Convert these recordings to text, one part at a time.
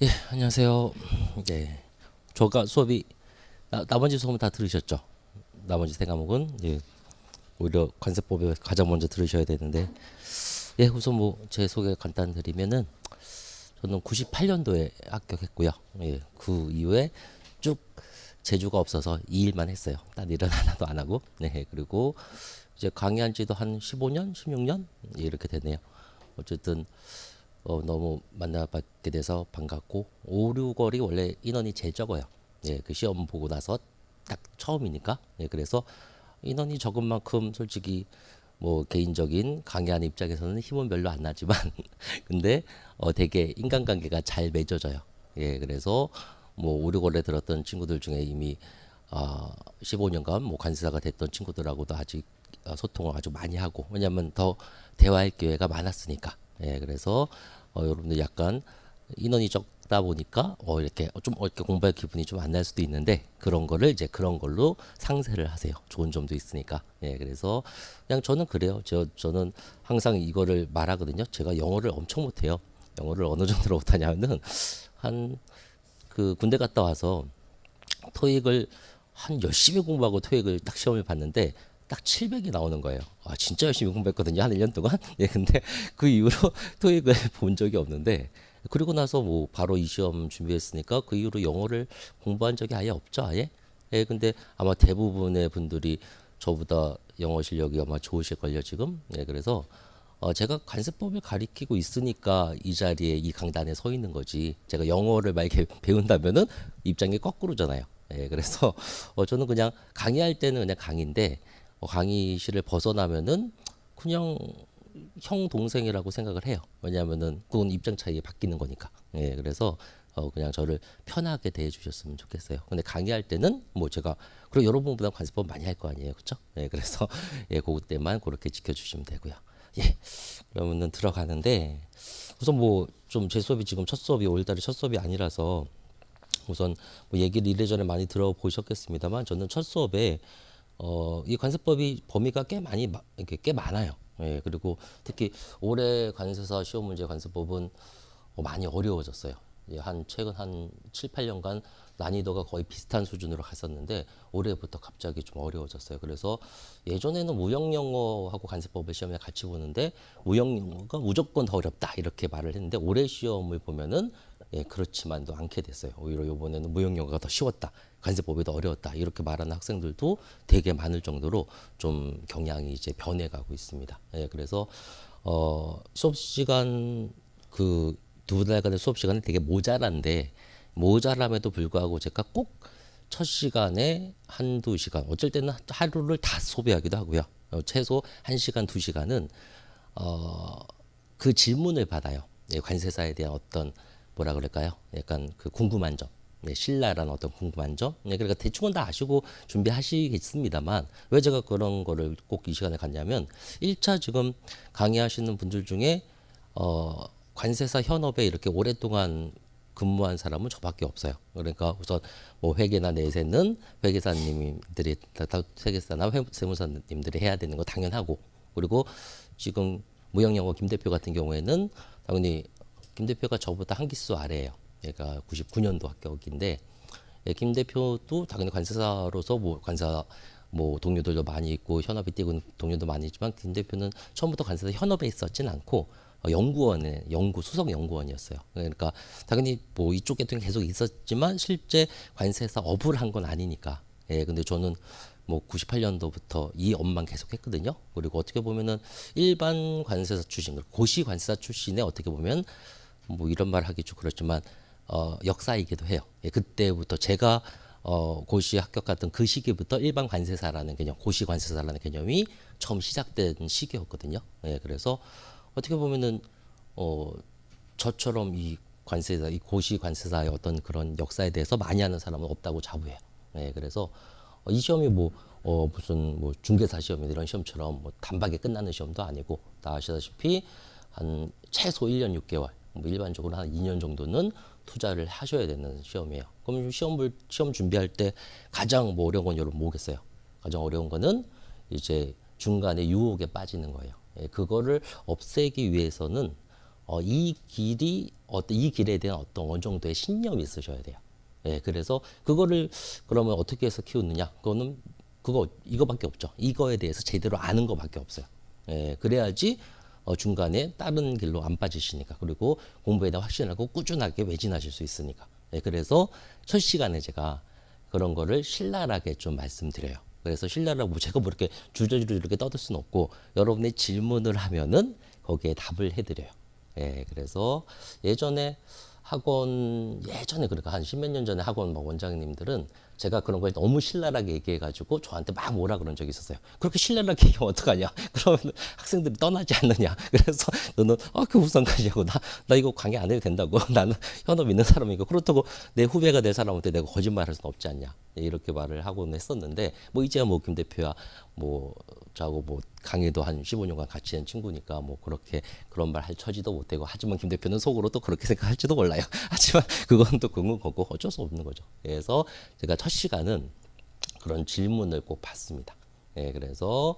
예, 안녕하세요. 네, 저가 수업이 나머지 수업은 다 들으셨죠? 나머지 세 과목은 오히려 관세법을 가장 먼저 들으셔야 되는데, 우선 뭐 제 소개 간단 드리면은 저는 98년도에 합격했고요. 그 이후에 쭉 재주가 없어서 이 일만 했어요. 딴 일은 하나도 안 하고, 그리고 이제 강의한 지도 한 15년, 16년 이렇게 되네요. 어쨌든 너무 만나뵙게 돼서 반갑고 5, 6월이 원래 인원이 제일 적어요. 그 시험 보고 나서 딱 처음이니까. 그래서 인원이 적은 만큼 솔직히 뭐 개인적인 강의하는 입장에서는 힘은 별로 안 나지만 근데 되게 인간관계가 잘 맺어져요. 그래서 뭐 5, 6월에 들었던 친구들 중에 이미 15년간 뭐 관세사가 됐던 친구들하고도 아직 소통을 아주 많이 하고 왜냐하면 더 대화할 기회가 많았으니까. 그래서 여러분들 약간 인원이 적다 보니까 이렇게 좀 이렇게 공부할 기분이 좀 안 날 수도 있는데 그런 거를 이제 그런 걸로 상쇄를 하세요. 좋은 점도 있으니까. 그래서 그냥 저는 그래요. 저는 항상 이거를 말하거든요. 제가 영어를 엄청 못해요. 영어를 어느 정도로 못하냐면은 한 그 군대 갔다 와서 토익을 한 열심히 공부하고 토익을 딱 시험을 봤는데 딱 700이 나오는 거예요. 아, 진짜 열심히 공부했거든요. 한 1년 동안. 근데 그 이후로 토익을 본 적이 없는데 그리고 나서 뭐 바로 이 시험 준비했으니까 그 이후로 영어를 공부한 적이 아예 없죠, 아예. 근데 아마 대부분의 분들이 저보다 영어 실력이 아마 좋으실걸요, 지금. 그래서 제가 관세법을 가리키고 있으니까 이 자리에 이 강단에 서 있는 거지. 제가 영어를 만약에 배운다면은 입장이 거꾸로잖아요. 그래서 저는 그냥 강의할 때는 그냥 강의인데 강의실을 벗어나면은 그냥 형 동생이라고 생각을 해요. 왜냐하면은 그건 입장 차이에 바뀌는 거니까. 그래서 그냥 저를 편하게 대해 주셨으면 좋겠어요. 근데 강의할 때는 뭐 제가 그리고 여러분보다 관세법 많이 할 거 아니에요, 그렇죠? 그래서 그때만 그렇게 지켜주시면 되고요. 그러면은 들어가는데 우선 뭐 좀 제 수업이 지금 첫 수업이 5월달에 첫 수업이 아니라서 우선 뭐 얘기를 이래저래 많이 들어보셨겠습니다만 저는 첫 수업에 이 관세법이 범위가 꽤 많이 이렇게 꽤 많아요. 그리고 특히 올해 관세사 시험 문제 관세법은 많이 어려워졌어요. 한 최근 한 7, 8년간 난이도가 거의 비슷한 수준으로 갔었는데 올해부터 갑자기 좀 어려워졌어요. 그래서 예전에는 무형영어하고 관세법을 시험에 같이 보는데 무형영어가 무조건 더 어렵다 이렇게 말을 했는데 올해 시험을 보면은 그렇지만도 않게 됐어요. 오히려 이번에는 무형영어가 더 쉬웠다. 관세법이 더 어려웠다. 이렇게 말하는 학생들도 되게 많을 정도로 좀 경향이 이제 변해가고 있습니다. 그래서 수업 시간 그 두 달간의 수업 시간이 되게 모자란데 모자람에도 불구하고 제가 꼭 첫 시간에 한두 시간 어쩔 때는 하루를 다 소비하기도 하고요. 최소 1시간, 2시간은 그 질문을 받아요. 관세사에 대한 어떤 뭐라 그럴까요? 약간 그 궁금한 점. 신라라는 어떤 궁금한 점. 그러니까 대충은 다 아시고 준비하시겠습니다만 왜 제가 그런 거를 꼭 이 시간에 갔냐면 1차 지금 강의하시는 분들 중에 관세사 현업에 이렇게 오랫동안 근무한 사람은 저밖에 없어요. 그러니까 우선 뭐 회계나 내세는 회계사님들이 회계사나 세무사님들이 해야 되는 거 당연하고 그리고 지금 무형영어 김 대표 같은 경우에는 당연히 김 대표가 저보다 한 기수 아래예요. 얘가 99년도 합격인데 김 대표도 당연히 관세사로서 뭐 관사 뭐 동료들도 많이 있고 현업에 뛰고 있는 동료도 많이 있지만 김 대표는 처음부터 관세사 현업에 있었진 않고 연구원에 수석 연구원이었어요. 그러니까 당연히 뭐 이쪽 계통이 계속 있었지만 실제 관세사 업을 한 건 아니니까. 근데 저는 뭐 98년도부터 이 업만 계속했거든요. 그리고 어떻게 보면은 일반 관세사 출신, 고시 관세사 출신의 어떻게 보면 뭐 이런 말 하기 좀 그렇지만 역사이기도 해요. 그때부터 제가 고시 합격했던 그 시기부터 일반 관세사라는 개념, 고시 관세사라는 개념이 처음 시작된 시기였거든요. 그래서 어떻게 보면은 저처럼 이 관세사, 이 고시 관세사의 어떤 그런 역사에 대해서 많이 아는 사람은 없다고 자부해요. 그래서 이 시험이 뭐 무슨 뭐 중개사 시험 이런 시험처럼 뭐 단박에 끝나는 시험도 아니고 다 아시다시피 한 최소 1년 6개월, 뭐 일반적으로 한 2년 정도는 투자를 하셔야 되는 시험이에요. 그럼 시험 준비할 때 가장 뭐 어려운 건 여러분 뭐겠어요? 가장 어려운 거는 이제 중간에 유혹에 빠지는 거예요. 그거를 없애기 위해서는 이 길이 이 길에 대한 어느 정도의 신념이 있으셔야 돼요. 예, 그래서 그거를 그러면 어떻게 해서 키우느냐? 그거는 이거밖에 없죠. 이거에 대해서 제대로 아는 거밖에 없어요. 예, 그래야지 중간에 다른 길로 안 빠지시니까. 그리고 공부에 대한 확신하고 꾸준하게 매진하실 수 있으니까. 예, 그래서 첫 시간에 제가 그런 거를 신랄하게 좀 말씀드려요. 그래서 신랄하고 제가 뭐 이렇게 주저주저 이렇게 떠들 수는 없고 여러분의 질문을 하면은 거기에 답을 해드려요. 예, 그래서 예전에 그러니까 한 십몇 년 전에 학원 막 원장님들은 제가 그런 거에 너무 신랄하게 얘기해가지고 저한테 막 뭐라 그런 적이 있었어요. 그렇게 신랄하게 얘기하면 어떡하냐? 그러면 학생들이 떠나지 않느냐? 그래서 너는 그 무슨 관계냐고 나 이거 강의 안 해도 된다고 나는 현업 있는 사람이고 그렇다고 내 후배가 될 사람한테 내가 거짓말할 수는 없지 않냐? 이렇게 말을 하고는 했었는데 뭐 이제야 뭐 김 대표야 뭐 저하고 뭐 강의도 한 15년간 같이 한 친구니까 뭐 그렇게 그런 말 할 처지도 못 되고 하지만 김 대표는 속으로 또 그렇게 생각할지도 몰라요. 하지만 그건 또 그건 거고 어쩔 수 없는 거죠. 그래서 제가 첫 시간은 그런 질문을 꼭 받습니다. 예, 그래서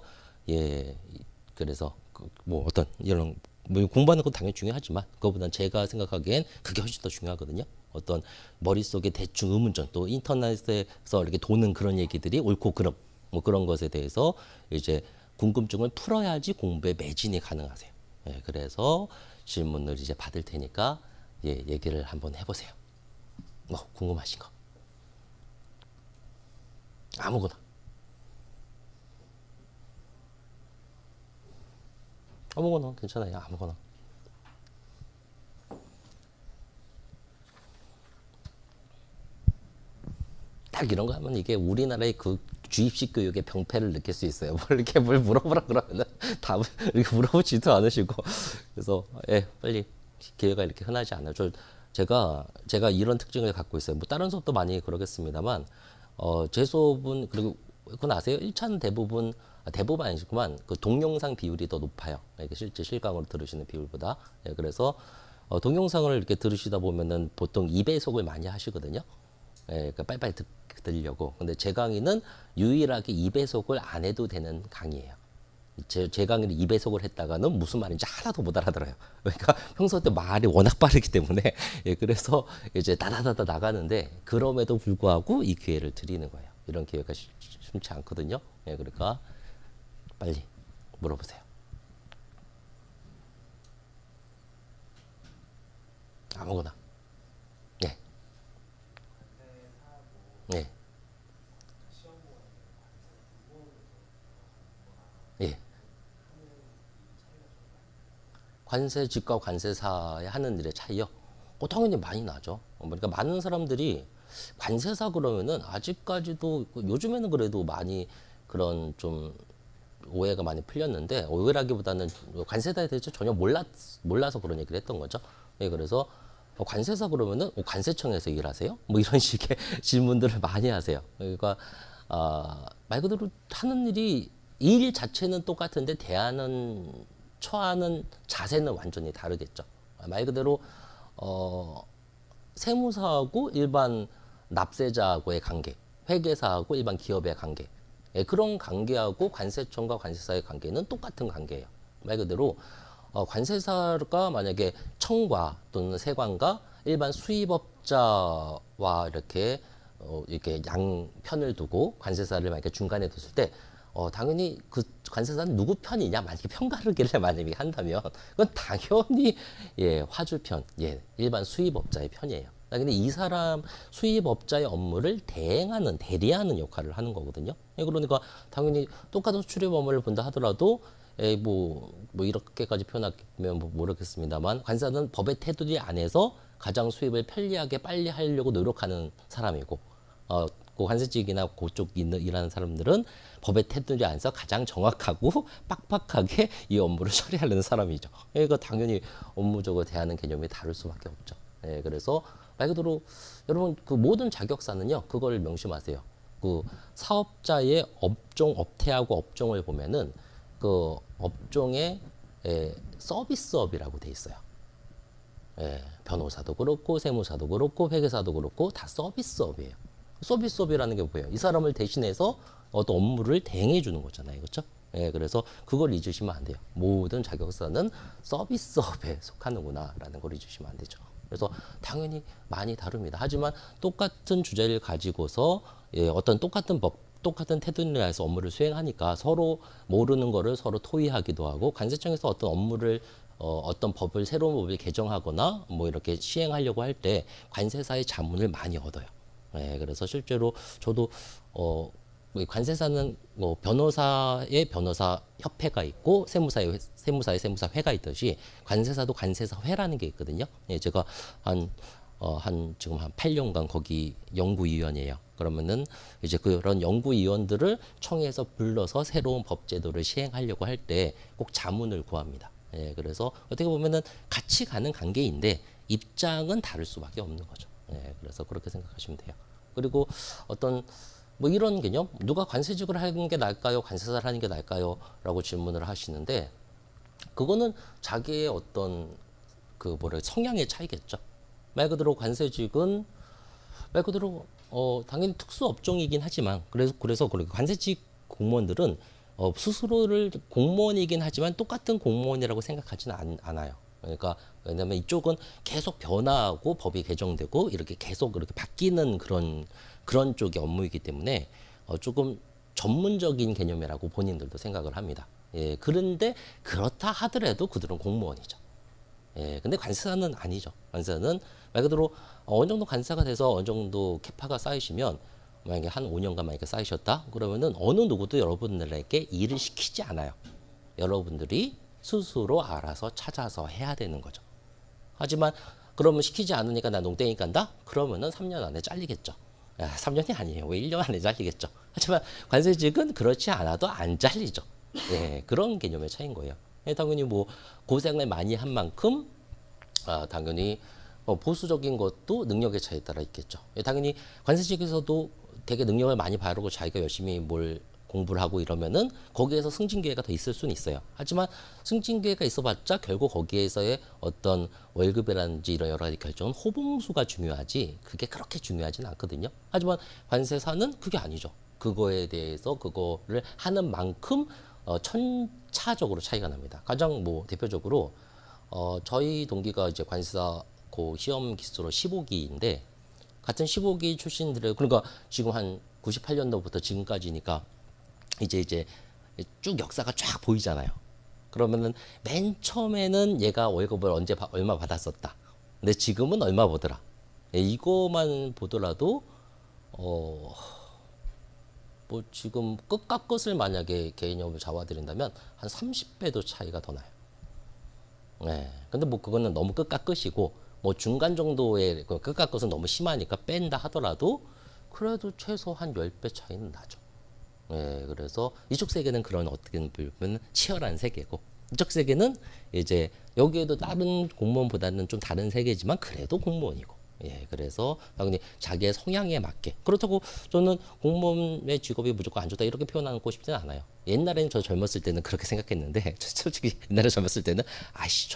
뭐 어떤 이런 뭐 공부하는 건 당연히 중요하지만 그거보다는 제가 생각하기엔 그게 훨씬 더 중요하거든요. 어떤 머릿속에 대충 의문점 또 인터넷에서 이렇게 도는 그런 얘기들이 옳고 그름 뭐 그런 것에 대해서 이제 궁금증을 풀어야지 공부에 매진이 가능하세요. 예, 그래서 질문을 이제 받을 테니까 얘기를 한번 해보세요. 뭐 궁금하신 거 아무거나 괜찮아요. 아무거나. 딱 이런 거 하면 이게 우리나라의 그 주입식 교육의 병폐를 느낄 수 있어요. 뭘 물어보라 그러면은 답을 이렇게 물어보지도 않으시고 그래서 빨리 기회가 이렇게 흔하지 않아요. 제가 이런 특징을 갖고 있어요. 뭐 다른 수업도 많이 그러겠습니다만 제 수업은 그리고 그건 아세요? 1차는 대부분 아니지만 그 동영상 비율이 더 높아요. 이게 실제 실강으로 들으시는 비율보다. 그래서 동영상을 이렇게 들으시다 보면은 보통 2배속을 많이 하시거든요. 그러니까 빨리빨리 들으려고. 근데 제 강의는 유일하게 2배속을 안 해도 되는 강의예요. 제 강의를 2배속을 했다가는 무슨 말인지 하나도 못 알아들어요. 그러니까 평소 때 말이 워낙 빠르기 때문에 그래서 이제 다다다다 나가는데 그럼에도 불구하고 이 기회를 드리는 거예요. 이런 기회가 쉽지 않거든요. 그러니까 빨리 물어보세요. 아무거나. 네. 네. 예. 관세직과 관세사의 하는 일의 차이요? 당연히 많이 나죠. 그러니까 많은 사람들이 관세사 그러면은 아직까지도 요즘에는 그래도 많이 그런 좀 오해가 많이 풀렸는데 오해라기보다는 관세사에 대해서 전혀 몰라서 그런 얘기를 했던 거죠. 그래서 관세사 그러면은 관세청에서 일하세요? 뭐 이런 식의 질문들을 많이 하세요. 그러니까 말 그대로 하는 일이 일 자체는 똑같은데 처하는 자세는 완전히 다르겠죠. 말 그대로 세무사하고 일반 납세자하고의 관계, 회계사하고 일반 기업의 관계, 그런 관계하고 관세청과 관세사의 관계는 똑같은 관계예요. 말 그대로 관세사가 만약에 청과 또는 세관과 일반 수입업자와 이렇게 양편을 두고 관세사를 만약에 중간에 뒀을 때 당연히 그 관세사는 누구 편이냐 만약에 편가르기를 만약에 한다면 그건 당연히 화주 편, 일반 수입업자의 편이에요. 근데 이 사람 수입업자의 업무를 대리하는 역할을 하는 거거든요. 그러니까 당연히 똑같은 수출입 업무를 본다 하더라도 뭐 이렇게까지 표현하면 모르겠습니다만 관세사는 법의 테두리 안에서 가장 수입을 편리하게 빨리 하려고 노력하는 사람이고 그 관세직이나 그쪽 일하는 사람들은 법의 테두리 안에서 가장 정확하고 빡빡하게 이 업무를 처리하려는 사람이죠. 그러니까 당연히 업무적으로 대하는 개념이 다를 수밖에 없죠. 그래서 말 그대로 여러분 그 모든 자격사는요 그걸 명심하세요. 그 사업자의 업태하고 업종을 보면은 그 업종의 서비스업이라고 돼 있어요. 변호사도 그렇고 세무사도 그렇고 회계사도 그렇고 다 서비스업이에요. 서비스업이라는 게 뭐예요? 이 사람을 대신해서 어떤 업무를 대행해 주는 거잖아요. 그렇죠? 예, 그래서 그걸 잊으시면 안 돼요. 모든 자격사는 서비스업에 속하는구나라는 걸 잊으시면 안 되죠. 그래서 당연히 많이 다릅니다. 하지만 똑같은 주제를 가지고서 예, 어떤 똑같은 법, 똑같은 테두리에서 업무를 수행하니까 서로 모르는 거를 서로 토의하기도 하고 관세청에서 어떤 업무를 어떤 법을 새로운 법을 개정하거나 뭐 이렇게 시행하려고 할 때 관세사의 자문을 많이 얻어요. 예, 그래서 실제로 저도 관세사는 뭐 변호사의 변호사 협회가 있고 세무사의 세무사회가 있듯이 관세사도 관세사회라는 게 있거든요. 예, 제가 지금 한 8년간 거기 연구위원이에요. 그러면은 이제 그런 연구위원들을 청에서 불러서 새로운 법제도를 시행하려고 할 때 꼭 자문을 구합니다. 예, 그래서 어떻게 보면은 같이 가는 관계인데 입장은 다를 수밖에 없는 거죠. 예, 그래서 그렇게 생각하시면 돼요. 그리고 어떤 뭐 이런 개념, 누가 관세직을 하는 게 나을까요? 관세사를 하는 게 나을까요? 라고 질문을 하시는데 그거는 자기의 어떤 성향의 차이겠죠. 말 그대로 관세직은 말 그대로 당연히 특수 업종이긴 하지만 그래서 관세직 공무원들은 스스로를 공무원이긴 하지만 똑같은 공무원이라고 생각하지는 않아요. 그러니까 왜냐하면 이쪽은 계속 변화하고 법이 개정되고 이렇게 계속 이렇게 바뀌는 그런 쪽의 업무이기 때문에 조금 전문적인 개념이라고 본인들도 생각을 합니다. 예, 그런데 그렇다 하더라도 그들은 공무원이죠. 예, 근데 관세사는 아니죠. 관세사는 말 그대로 어느 정도 관세사가 돼서 어느 정도 캐파가 쌓이시면 만약에 한 5년간 만약에 쌓이셨다 그러면은 어느 누구도 여러분들에게 일을 시키지 않아요. 여러분들이 스스로 알아서 찾아서 해야 되는 거죠. 하지만 그러면 시키지 않으니까 나 농땡이 깐다? 그러면은 3년 안에 잘리겠죠. 3년이 아니에요. 왜 1년 안에 잘리겠죠. 하지만 관세직은 그렇지 않아도 안 잘리죠. 예, 그런 개념의 차이인 거예요. 예, 당연히 뭐 고생을 많이 한 만큼 당연히 보수적인 것도 능력의 차이에 따라 있겠죠. 예, 당연히 관세직에서도 되게 능력을 많이 바르고 자기가 열심히 뭘 공부를 하고 이러면은 거기에서 승진 기회가 더 있을 수는 있어요. 하지만 승진 기회가 있어봤자 결국 거기에서의 어떤 월급이라든지 이런 여러 가지 결정은 호봉수가 중요하지 그게 그렇게 중요하지는 않거든요. 하지만 관세사는 그게 아니죠. 그거에 대해서 그거를 하는 만큼 천차적으로 차이가 납니다. 가장 뭐 대표적으로 저희 동기가 이제 관세사 고 시험 기수로 15기인데 같은 15기 출신들의 그러니까 지금 한 98년도부터 지금까지니까 이제 쭉 역사가 쫙 보이잖아요. 그러면은 맨 처음에는 얘가 월급을 얼마 받았었다. 근데 지금은 얼마 보더라. 예, 이거만 보더라도 뭐 지금 끝과 끝을 만약에 개인연금을 잡아들인다면 한 30배도 차이가 더 나요. 네. 근데 뭐 그거는 너무 끝과 끝이고 뭐 중간 정도의 끝과 끝은 너무 심하니까 뺀다 하더라도 그래도 최소 한 10배 차이는 나죠. 예, 그래서 이쪽 세계는 그런 어떻게 보면 치열한 세계고 이쪽 세계는 이제 여기에도 다른 공무원보다는 좀 다른 세계지만 그래도 공무원이고 예, 그래서 당연히 자기의 성향에 맞게 그렇다고 저는 공무원의 직업이 무조건 안 좋다 이렇게 표현하고 싶지는 않아요. 옛날에는 저 젊었을 때는 그렇게 생각했는데 솔직히 옛날에 젊었을 때는 아이씨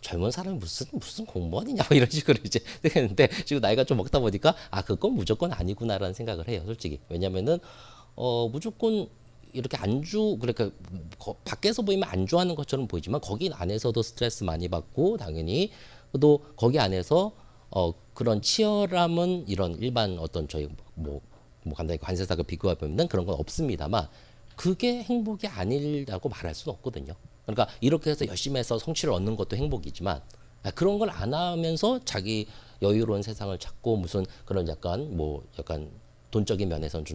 젊은 사람이 무슨 공무원이냐 뭐 이런 식으로 이제 생각했는데 지금 나이가 좀 먹다 보니까 그건 무조건 아니구나라는 생각을 해요. 솔직히 왜냐면은 무조건 이렇게 그러니까 밖에서 보이면 안주하는 것처럼 보이지만 거기 안에서도 스트레스 많이 받고 당연히 또 거기 안에서 그런 치열함은 이런 일반 어떤 저희 간단히 관세사가 비교해보면 그런 건 없습니다만 그게 행복이 아니라고 말할 수는 없거든요. 그러니까 이렇게 해서 열심히 해서 성취를 얻는 것도 행복이지만 그런 걸 안 하면서 자기 여유로운 세상을 찾고 무슨 그런 약간 돈적인 면에서는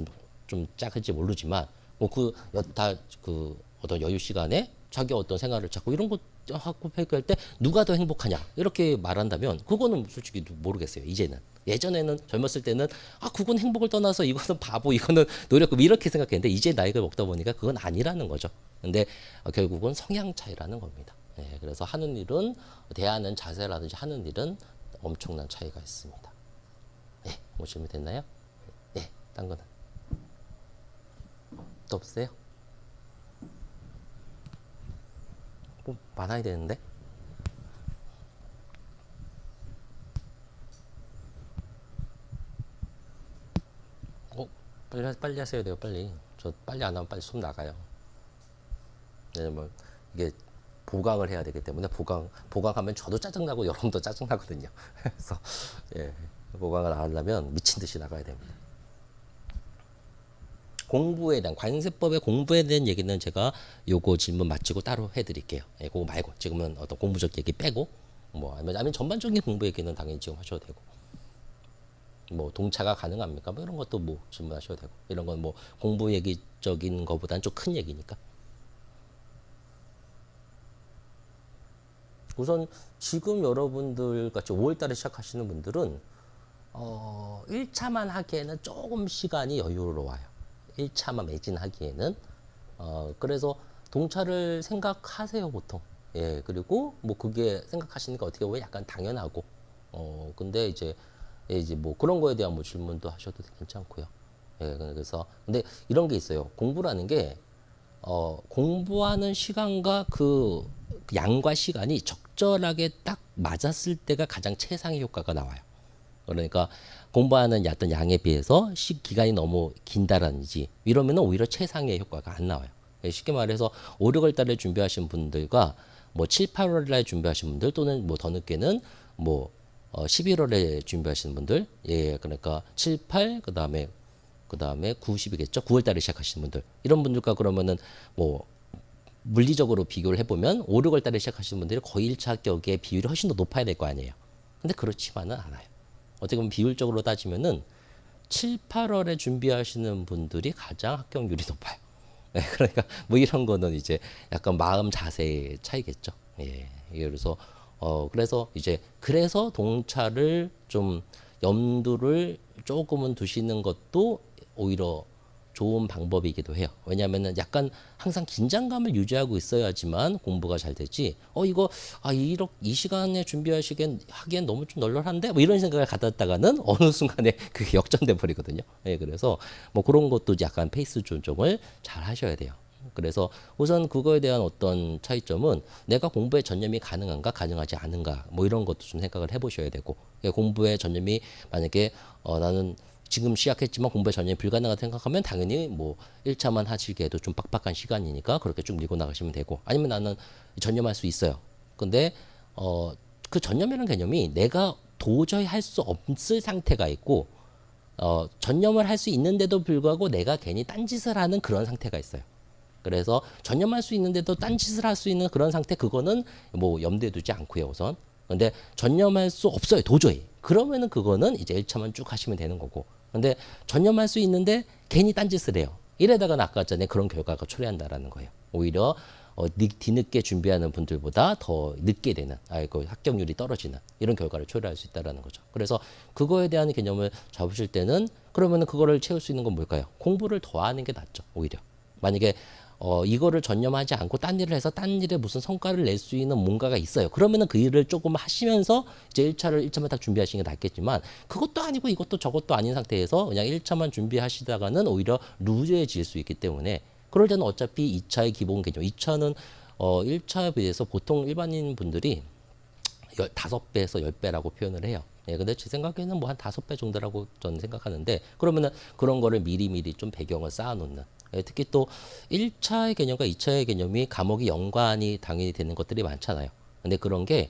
좀 작을지 모르지만 그 어떤 여유 시간에 자기 어떤 생활을 찾고 이런 것 하고 할 때 누가 더 행복하냐 이렇게 말한다면 그거는 솔직히 모르겠어요. 이제는 예전에는 젊었을 때는 그건 행복을 떠나서 이거는 바보 이거는 노력금 이렇게 생각했는데 이제 나이가 먹다 보니까 그건 아니라는 거죠. 근데 결국은 성향 차이라는 겁니다. 네, 그래서 하는 일은 대하는 자세라든지 하는 일은 엄청난 차이가 있습니다. 네, 뭐 질문 됐나요? 네, 딴 거는 또 없어요? 뭐 많아야 되는데. 빨리 하셔야 돼요. 빨리. 저 빨리 안 하면 빨리 숨 나가요. 왜냐면 이게 보강을 해야 되기 때문에 보강하면 저도 짜증나고 여러분도 짜증나거든요. 그래서 예, 보강을 안 하려면 미친 듯이 나가야 됩니다. 공부에 대한 관세법의 공부에 대한 얘기는 제가 요거 질문 마치고 따로 해드릴게요. 예, 그거 말고 지금은 어떤 공부적 얘기 빼고 뭐 아니면 전반적인 공부 얘기는 당연히 지금 하셔도 되고 뭐 동차가 가능합니까? 뭐 이런 것도 뭐 질문하셔도 되고 이런 건 뭐 공부 얘기적인 거보다는 좀 큰 얘기니까. 우선 지금 여러분들 같이 5월달에 시작하시는 분들은 1차만 하기에는 조금 시간이 여유로워요. 1차만 매진하기에는 그래서 동차를 생각하세요 보통. 예, 그리고 뭐 그게 생각하시니까 어떻게 보면 약간 당연하고 근데 이제 뭐 그런 거에 대한 뭐 질문도 하셔도 괜찮고요. 예, 그래서 근데 이런 게 있어요. 공부라는 게 공부하는 시간과 그 양과 시간이 적절하게 딱 맞았을 때가 가장 최상의 효과가 나와요. 그러니까 공부하는 어떤 양에 비해서 기간이 너무 긴다라든지 이러면 오히려 최상의 효과가 안 나와요. 쉽게 말해서 5, 6월 달에 준비하신 분들과 뭐 7, 8월 달에 준비하신 분들 또는 뭐 더 늦게는 뭐 11월에 준비하시는 분들 예 그러니까 7, 8 그다음에 9, 10이겠죠. 9월 달에 시작하시는 분들 이런 분들과 그러면은 뭐 물리적으로 비교를 해보면 5, 6월 달에 시작하시는 분들이 거의 1차 합격의 비율이 훨씬 더 높아야 될 거 아니에요. 근데 그렇지만은 않아요. 어떻게 보면 비율적으로 따지면은 7, 8월에 준비하시는 분들이 가장 합격률이 높아요. 네, 그러니까 뭐 이런 거는 이제 약간 마음 자세의 차이겠죠. 예. 그래서 이제 그래서 동차를 좀 염두를 조금은 두시는 것도 오히려 좋은 방법이기도 해요. 왜냐하면은 약간 항상 긴장감을 유지하고 있어야지만 공부가 잘 되지. 이거 이 시간에 하기엔 너무 좀 널널한데 뭐 이런 생각을 가졌다가는 어느 순간에 그게 역전돼 버리거든요. 예, 그래서 뭐 그런 것도 약간 페이스 조정을 잘 하셔야 돼요. 그래서 우선 그거에 대한 어떤 차이점은 내가 공부에 전념이 가능한가 가능하지 않은가 뭐 이런 것도 좀 생각을 해보셔야 되고 공부에 전념이 만약에 나는 지금 시작했지만 공부에 전혀 불가능하다 생각하면 당연히 뭐 1차만 하시기에도 좀 빡빡한 시간이니까 그렇게 쭉 밀고 나가시면 되고 아니면 나는 전념할 수 있어요. 근데 그 전념이라는 개념이 내가 도저히 할 수 없을 상태가 있고 전념을 할 수 있는데도 불구하고 내가 괜히 딴짓을 하는 그런 상태가 있어요. 그래서 전념할 수 있는데도 딴짓을 할 수 있는 그런 상태 그거는 뭐 염두에 두지 않고요 우선. 근데 전념할 수 없어요 도저히. 그러면은 그거는 이제 1차만 쭉 하시면 되는 거고. 근데 전념할 수 있는데 괜히 딴짓을 해요. 이래다가는 아까 전에 그런 결과가 초래한다라는 거예요. 오히려 뒤늦게 준비하는 분들보다 더 늦게 되는 그 합격률이 떨어지는 이런 결과를 초래할 수 있다라는 거죠. 그래서 그거에 대한 개념을 잡으실 때는 그러면은 그거를 채울 수 있는 건 뭘까요? 공부를 더 하는 게 낫죠. 오히려. 만약에 이거를 전념하지 않고 딴 일을 해서 딴 일에 무슨 성과를 낼 수 있는 뭔가가 있어요. 그러면은 그 일을 조금 하시면서 이제 1차만 딱 준비하시는 게 낫겠지만 그것도 아니고 이것도 저것도 아닌 상태에서 그냥 1차만 준비하시다가는 오히려 루즈해질 수 있기 때문에 그럴 때는 어차피 2차의 기본 개념, 2차는 1차에 비해서 보통 일반인 분들이 5배에서 10배라고 표현을 해요. 예, 근데 제 생각에는 뭐 한 5배 정도라고 저는 생각하는데 그러면은 그런 거를 미리미리 좀 배경을 쌓아놓는 예, 특히 또 1차의 개념과 2차의 개념이 과목이 연관이 당연히 되는 것들이 많잖아요. 근데 그런 게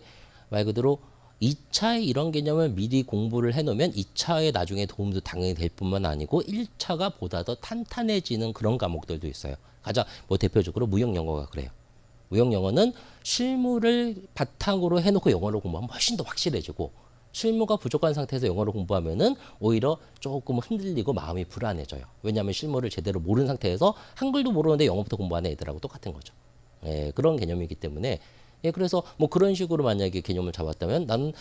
말 그대로 2차의 이런 개념을 미리 공부를 해놓으면 2차에 나중에 도움도 당연히 될 뿐만 아니고 1차가 보다 더 탄탄해지는 그런 과목들도 있어요. 가장 뭐 대표적으로 무역영어가 그래요. 무역영어는 실무를 바탕으로 해놓고 영어를 공부하면 훨씬 더 확실해지고 실무가 부족한 상태에서 영어를 공부하면은 오히려 조금 흔들리고 마음이 불안해져요. 왜냐하면 실무를 제대로 모르는 상태에서 한글도 모르는데 영어부터 공부하는 애들하고 똑같은 거죠. 예, 그런 개념이기 때문에 예, 그래서 뭐 그런 식으로 만약에 개념을 잡았다면 나는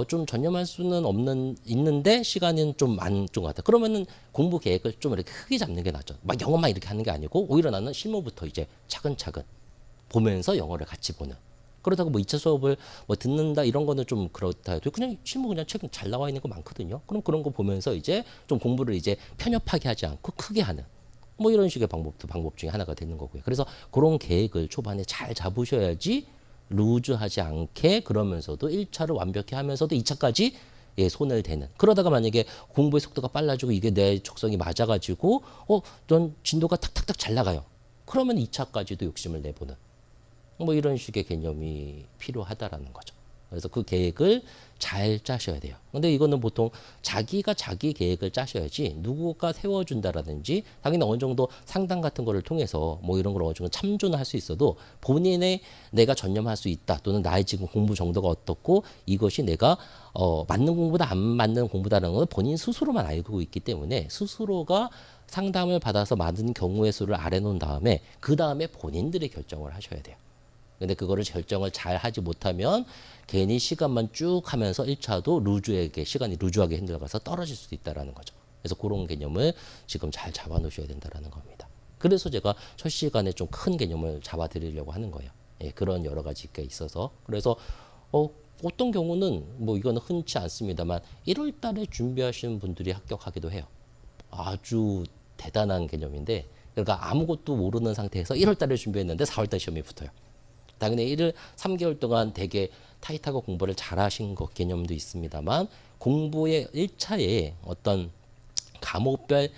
좀 전념할 수는 있는데 시간은 좀 많은 것 같다. 그러면은 공부 계획을 좀 이렇게 크게 잡는 게 낫죠. 막 영어만 이렇게 하는 게 아니고 오히려 나는 실무부터 이제 차근차근 보면서 영어를 같이 보는. 그러다가 뭐 2차 수업을 뭐 듣는다 이런 거는 좀 그렇다 해도 그냥 실무 그냥 책 잘 나와 있는 거 많거든요. 그럼 그런 거 보면서 이제 좀 공부를 이제 편협하게 하지 않고 크게 하는 뭐 이런 식의 방법도 방법 중에 하나가 되는 거고요. 그래서 그런 계획을 초반에 잘 잡으셔야지 루즈하지 않게 그러면서도 1차를 완벽히 하면서도 2차까지 예, 손을 대는. 그러다가 만약에 공부의 속도가 빨라지고 이게 내 적성이 맞아가지고 넌 진도가 탁탁탁 잘 나가요. 그러면 2차까지도 욕심을 내보는. 뭐 이런 식의 개념이 필요하다라는 거죠. 그래서 그 계획을 잘 짜셔야 돼요. 근데 이거는 보통 자기가 자기 계획을 짜셔야지 누구가 세워준다라든지 당연히 어느 정도 상담 같은 거를 통해서 뭐 이런 걸 어느 정도 참조는 할 수 있어도 본인의 내가 전념할 수 있다 또는 나의 지금 공부 정도가 어떻고 이것이 내가 맞는 공부다 안 맞는 공부다라는 건 본인 스스로만 알고 있기 때문에 스스로가 상담을 받아서 많은 경우의 수를 아래놓은 다음에 그 다음에 본인들이 결정을 하셔야 돼요. 근데 그거를 결정을 잘 하지 못하면 괜히 시간만 쭉 하면서 1차도 시간이 루즈하게 흔들어가서 떨어질 수도 있다라는 거죠. 그래서 그런 개념을 지금 잘 잡아 놓으셔야 된다라는 겁니다. 그래서 제가 첫 시간에 좀 큰 개념을 잡아 드리려고 하는 거예요. 예, 그런 여러 가지가 있어서. 그래서 어떤 경우는 뭐 이거는 흔치 않습니다만 1월 달에 준비하시는 분들이 합격하기도 해요. 아주 대단한 개념인데 그러니까 아무것도 모르는 상태에서 1월 달에 준비했는데 4월 달 시험이 붙어요. 당연히 3개월 동안 되게 타이트하고 공부를 잘하신 것 개념도 있습니다만 공부의 1차에 어떤 과목별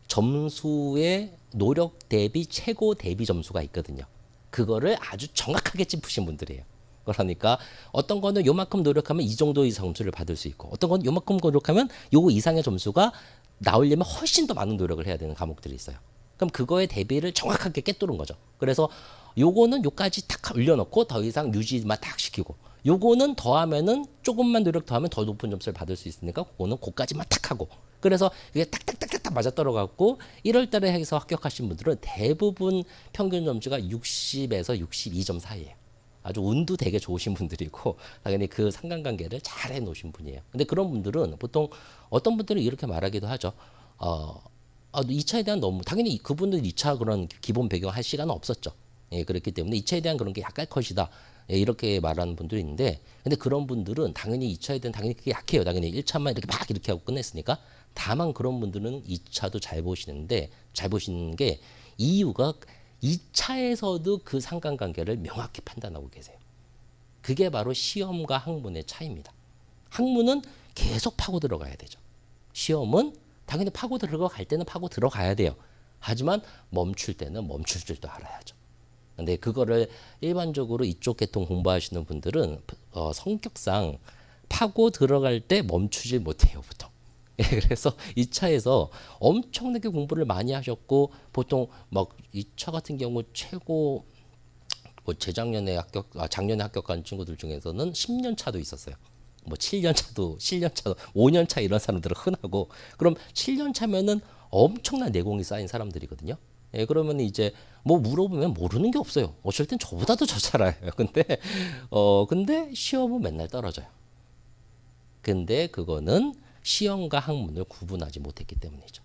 점수의 노력 대비 최고 대비 점수가 있거든요. 그거를 아주 정확하게 짚으신 분들이에요. 그러니까 어떤 거는 요만큼 노력하면 이 정도의 점수를 받을 수 있고 어떤 거는 요만큼 노력하면 요 이상의 점수가 나오려면 훨씬 더 많은 노력을 해야 되는 과목들이 있어요. 그럼 그거에 대비를 정확하게 꿰뚫은 거죠. 그래서 요거는 요까지 탁 올려놓고 더 이상 유지만 딱 시키고 요거는 더하면은 조금만 노력 더하면 더 높은 점수를 받을 수 있으니까 그거는 고까지만 탁 하고 그래서 이게 딱딱딱딱 맞아 떨어갖고 1월 달에 해서 합격하신 분들은 대부분 평균 점수가 60에서 62점 사이예요. 아주 운도 되게 좋으신 분들이고 당연히 그 상관관계를 잘 해놓으신 분이에요. 근데 그런 분들은 보통 어떤 분들은 이렇게 말하기도 하죠. 2차에 대한 너무 당연히 그분들 2차 그런 기본 배경 할 시간은 없었죠. 예, 그렇기 때문에 2차에 대한 그런 게 약할 것이다. 예, 이렇게 말하는 분들이 있는데 근데 그런 분들은 당연히 2차에 대한 당연히 그게 약해요. 당연히 1차만 이렇게 막 이렇게 하고 끝냈으니까 다만 그런 분들은 2차도 잘 보시는데 잘 보시는 게 이유가 2차에서도 그 상관관계를 명확히 판단하고 계세요. 그게 바로 시험과 학문의 차이입니다. 학문은 계속 파고 들어가야 되죠. 시험은 당연히 파고 들어갈 때는 파고 들어가야 돼요. 하지만 멈출 때는 멈출 줄도 알아야죠. 근데 그거를 일반적으로 이쪽 계통 공부하시는 분들은 성격상 파고 들어갈 때 멈추질 못해요, 보통. 예, 그래서 2차에서 엄청나게 공부를 많이 하셨고 보통 막 2차 같은 경우 최고 뭐 작년에 합격한 친구들 중에서는 10년 차도 있었어요. 뭐 7년 차도, 7년 차도, 5년 차 이런 사람들은 흔하고 그럼 7년 차면은 엄청난 내공이 쌓인 사람들이거든요. 예, 그러면 이제 뭐 물어보면 모르는 게 없어요. 어쩔 땐 저보다도 저 잘 알아요. 근데 시험은 맨날 떨어져요. 근데 그거는 시험과 학문을 구분하지 못했기 때문이죠.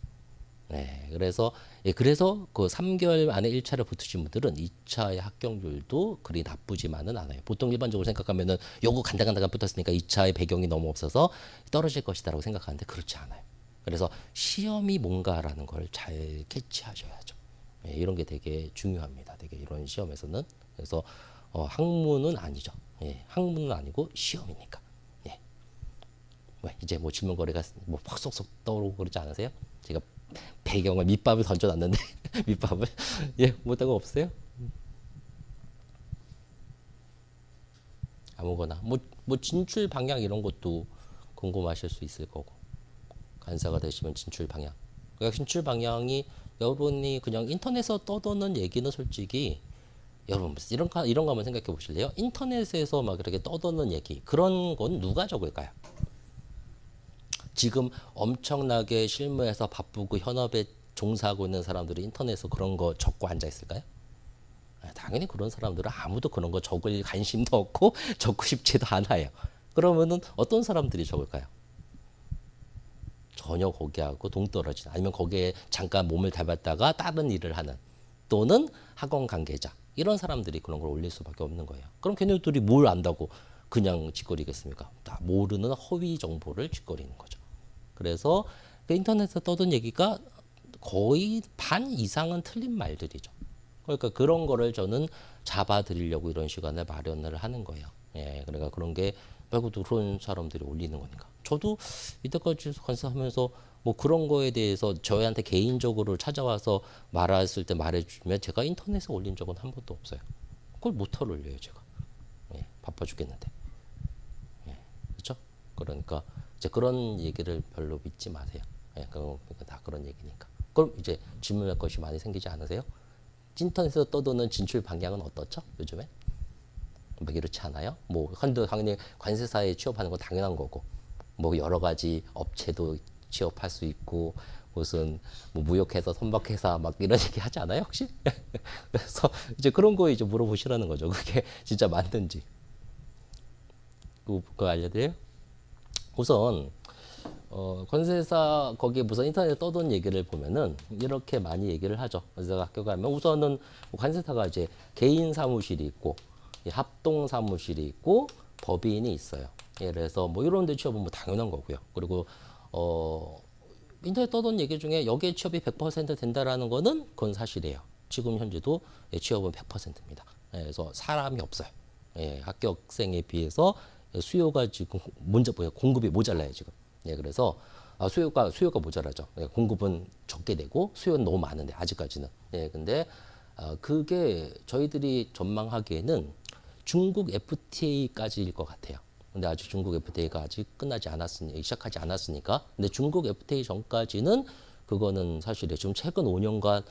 네, 그래서 그 3개월 안에 1차를 붙으신 분들은 2차의 합격률도 그리 나쁘지만은 않아요. 보통 일반적으로 생각하면은 요거 간당간당 붙었으니까 2차의 배경이 너무 없어서 떨어질 것이다라고 생각하는데 그렇지 않아요. 그래서 시험이 뭔가라는 걸 잘 캐치하셔야죠. 네, 이런 게 되게 중요합니다. 되게 이런 시험에서는 그래서 학문은 아니죠. 예, 학문은 아니고 시험이니까. 예. 왜 이제 뭐 질문거리가 뭐 확 쏙쏙 떠오르고 그러지 않으세요? 제가 배경을 밑밥을 던져놨는데 밑밥을 예 못한 거 없어요? 아무거나 뭐 진출 방향 이런 것도 궁금하실 수 있을 거고 간사가 되시면 진출 방향 그러니까 진출 방향이 여러분이 그냥 인터넷에서 떠도는 얘기는 솔직히 여러분 이런 거 한번 생각해 보실래요? 인터넷에서 막 이렇게 떠도는 얘기 그런 건 누가 적을까요? 지금 엄청나게 실무에서 바쁘고 현업에 종사하고 있는 사람들이 인터넷에서 그런 거 적고 앉아 있을까요? 당연히 그런 사람들은 아무도 그런 거 적을 관심도 없고 적고 싶지도 않아요. 그러면은 어떤 사람들이 적을까요? 전혀 거기하고 동떨어진 아니면 거기에 잠깐 몸을 담았다가 다른 일을 하는 또는 학원 관계자 이런 사람들이 그런 걸 올릴 수밖에 없는 거예요. 그럼 걔네들이 뭘 안다고 그냥 짓거리겠습니까? 다 모르는 허위 정보를 짓거리는 거죠. 그래서 그 인터넷에서 떠든 얘기가 거의 반 이상은 틀린 말들이죠. 그러니까 그런 거를 저는 잡아드리려고 이런 시간을 마련을 하는 거예요. 예, 그러니까 그런 게 말고도 그런 사람들이 올리는 거니까. 저도 이때까지 관사하면서 뭐 그런 거에 대해서 저희한테 개인적으로 찾아와서 말했을 때 말해주면 제가 인터넷에 올린 적은 한 번도 없어요. 그걸 못 털어올려요 제가. 예, 바빠 죽겠는데. 예, 그렇죠? 그러니까 이제 그런 얘기를 별로 믿지 마세요. 예, 그러니까 다 그런 얘기니까. 그럼 이제 질문할 것이 많이 생기지 않으세요? 인터넷에서 떠도는 진출 방향은 어떻죠? 요즘에? 뭐 이렇지 않아요? 뭐 당연히 관세사에 취업하는 건 당연한 거고, 뭐 여러 가지 업체도 취업할 수 있고, 무슨 뭐 무역회사, 선박회사 막 이런 얘기 하지 않아요 혹시? 그래서 이제 그런 거 이제 물어보시라는 거죠. 그게 진짜 맞는지. 그거 알려드려요? 우선 관세사 거기에 무슨 인터넷에 떠돈 얘기를 보면은 이렇게 많이 얘기를 하죠. 그래서 학교 가면 우선은 관세사가 이제 개인 사무실이 있고 합동 사무실이 있고 법인이 있어요. 예를 들어서 뭐 이런 데 취업은 뭐 당연한 거고요. 그리고 인터넷 떠돈 얘기 중에 여기에 취업이 100% 된다라는 거는 그건 사실이에요. 지금 현재도 취업은 100%입니다. 그래서 사람이 없어요. 합격생에 비해서 수요가 지금 공급이 모자라요 지금. 그래서 수요가 모자라죠. 공급은 적게 되고 수요는 너무 많은데 아직까지는. 근데 그게 저희들이 전망하기에는 중국 FTA까지일 것 같아요. 근데 아직 중국 FTA가 아직 시작하지 않았으니까. 근데 중국 FTA 전까지는 그거는 사실이에요. 지금 최근 5년간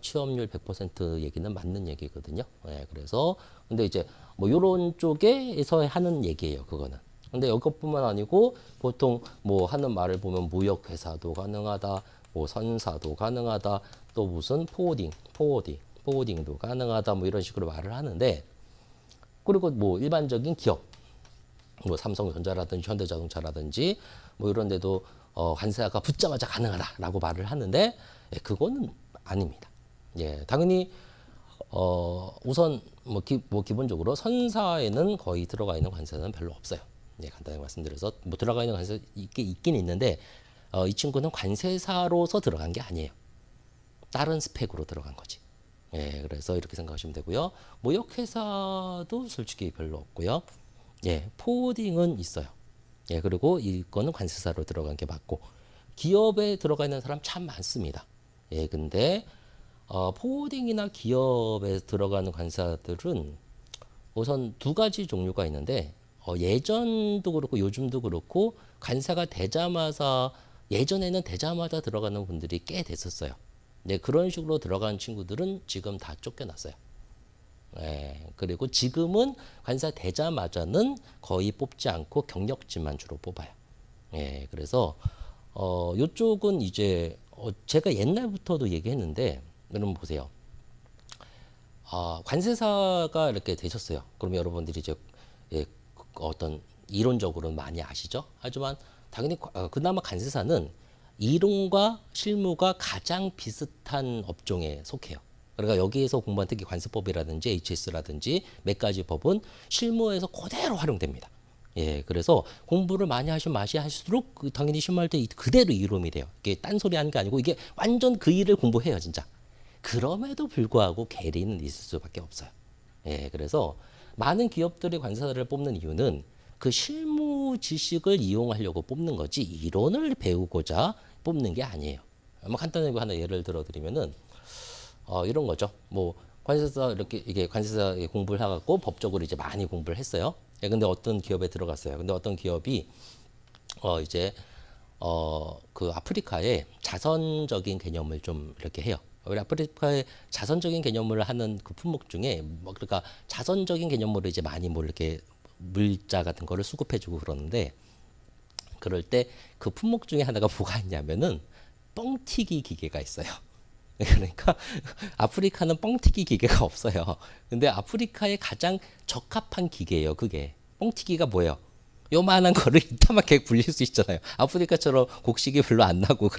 취업률 100% 얘기는 맞는 얘기거든요. 그래서 근데 이제 뭐 요런 쪽에서 하는 얘기예요. 그거는. 근데 이것뿐만 아니고 보통 뭐 하는 말을 보면 무역회사도 가능하다, 뭐 선사도 가능하다, 또 무슨 포워딩도 가능하다, 뭐 이런 식으로 말을 하는데, 그리고 뭐 일반적인 기업, 뭐 삼성전자라든지 현대자동차라든지 뭐 이런 데도 관세가 붙자마자 가능하다라고 말을 하는데, 그거는 아닙니다. 당연히 우선 뭐 기본적으로 선사에는 거의 들어가 있는 관세는 별로 없어요. 간단히 말씀드려서 뭐 들어가 있는 관세 있긴 있는데 이 친구는 관세사로서 들어간 게 아니에요. 다른 스펙으로 들어간 거지. 그래서 이렇게 생각하시면 되고요. 무역회사도 솔직히 별로 없고요. 포워딩은 있어요. 그리고 이거는 관세사로 들어간 게 맞고, 기업에 들어가 있는 사람 참 많습니다. 근데 포워딩이나 기업에 들어가는 관세사들은 우선 두 가지 종류가 있는데, 예전도 그렇고 요즘도 그렇고 관세가 되자마자, 예전에는 되자마자 들어가는 분들이 꽤 됐었어요. 그런 식으로 들어간 친구들은 지금 다 쫓겨났어요. 그리고 지금은 관세 되자마자는 거의 뽑지 않고 경력직만 주로 뽑아요. 그래서 이쪽은 이제 제가 옛날부터도 얘기했는데, 여러분 보세요. 관세사가 이렇게 되셨어요. 그러면 여러분들이 이제 어떤 이론적으로는 많이 아시죠? 하지만 당연히 그나마 관세사는 이론과 실무가 가장 비슷한 업종에 속해요. 그러니까 여기에서 공부한 특히 관세법이라든지 HS라든지 몇 가지 법은 실무에서 그대로 활용됩니다. 그래서 공부를 많이 하시면 할수록 당연히 실무할 때 그대로 이론이 돼요. 이게 딴소리 하는 게 아니고 이게 완전 그 일을 공부해요, 진짜. 그럼에도 불구하고 괴리는 있을 수밖에 없어요. 그래서 많은 기업들이 관세사를 뽑는 이유는 그 실무 지식을 이용하려고 뽑는 거지 이론을 배우고자 뽑는 게 아니에요. 간단하게 하나 예를 들어드리면은 이런 거죠. 뭐 관세사 이게 관세사 공부를 해갖고 법적으로 이제 많이 공부를 했어요. 근데 어떤 기업에 들어갔어요. 근데 어떤 기업이 이제 그 아프리카에 자선적인 개념을 좀 이렇게 해요. 우리 아프리카의 자선적인 개념을 하는 그 품목 중에 뭐 그러니까 자선적인 개념으로 이제 많이 뭐 이렇게 물자 같은 거를 수급해주고 그러는데, 그럴 때 그 품목 중에 하나가 뭐가 있냐면은 뻥튀기 기계가 있어요. 그러니까 아프리카는 뻥튀기 기계가 없어요. 근데 아프리카에 가장 적합한 기계예요. 그게 뻥튀기가 뭐예요? 요만한 거를 이따만하게 굴릴 수 있잖아요. 아프리카처럼 곡식이 별로 안 나고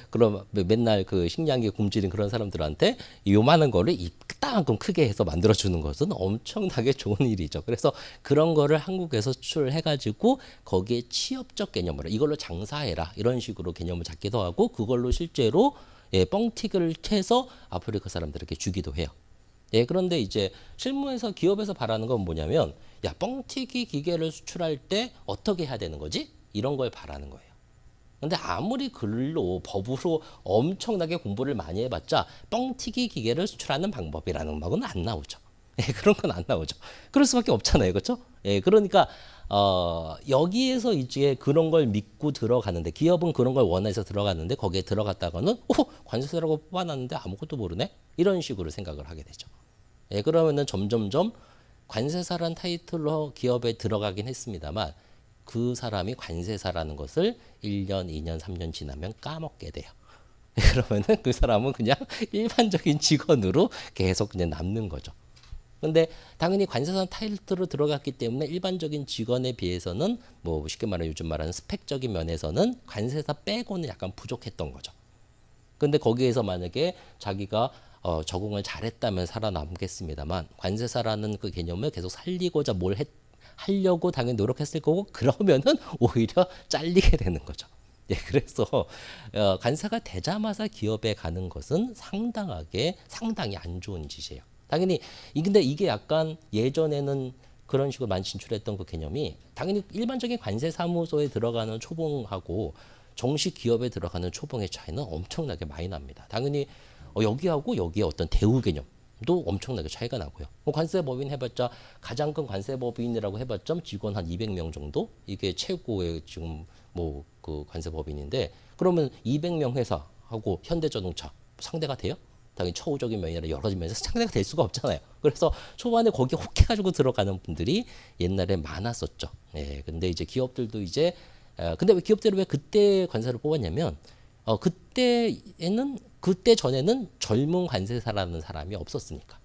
그런 맨날 그 식량이 굶주린 그런 사람들한테 요만한 거를 이따만큼 크게 해서 만들어 주는 것은 엄청나게 좋은 일이죠. 그래서 그런 거를 한국에서 수출을 해가지고 거기에 취업적 개념으로 이걸로 장사해라 이런 식으로 개념을 잡기도 하고, 그걸로 실제로 뻥튀기를 해서 아프리카 사람들에게 주기도 해요. 그런데 이제 실무에서 기업에서 바라는 건 뭐냐면, 야, 뻥튀기 기계를 수출할 때 어떻게 해야 되는 거지? 이런 걸 바라는 거예요. 근데 아무리 글로 법으로 엄청나게 공부를 많이 해봤자 뻥튀기 기계를 수출하는 방법이라는 방법은 안 나오죠. 예, 그런 건 안 나오죠. 그럴 수밖에 없잖아요. 그렇죠? 예, 그러니까 여기에서 이제 그런 걸 믿고 들어가는데 기업은 그런 걸 원해서 들어갔는데 거기에 들어갔다가는 관세사라고 뽑아놨는데 아무것도 모르네? 이런 식으로 생각을 하게 되죠. 예, 그러면은 점점점 관세사란 타이틀로 기업에 들어가긴 했습니다만 그 사람이 관세사라는 것을 1년, 2년, 3년 지나면 까먹게 돼요. 그러면은 그 사람은 그냥 일반적인 직원으로 계속 그냥 남는 거죠. 근데 당연히 관세사 타이틀로 들어갔기 때문에 일반적인 직원에 비해서는 뭐 쉽게 말하면 요즘 말하는 스펙적인 면에서는 관세사 빼고는 약간 부족했던 거죠. 근데 거기에서 만약에 자기가 적응을 잘했다면 살아남겠습니다만 관세사라는 그 개념을 계속 살리고자 하려고 당연히 노력했을 거고 그러면은 오히려 잘리게 되는 거죠. 예, 그래서 관세가 되자마자 기업에 가는 것은 상당히 안 좋은 짓이에요. 당연히 근데 이게 약간 예전에는 그런 식으로 많이 진출했던 그 개념이 당연히 일반적인 관세 사무소에 들어가는 초봉하고 정식 기업에 들어가는 초봉의 차이는 엄청나게 많이 납니다. 당연히 여기하고 여기에 어떤 대우 개념도 엄청나게 차이가 나고요. 뭐 관세법인 해봤자 가장 큰 관세법인이라고 해봤자 직원 한 200명 정도 이게 최고의 지금 뭐 그 관세법인인데 그러면 200명 회사하고 현대자동차 상대가 돼요? 당연히 처우적인 면이나 여러 가지 면에서 상대가 될 수가 없잖아요. 그래서 초반에 거기에 혹해가지고 들어가는 분들이 옛날에 많았었죠. 예, 근데 이제 기업들도 이제 근데 왜 기업들이 왜 그때 관세를 뽑았냐면 그때 전에는 젊은 관세사라는 사람이 없었으니까.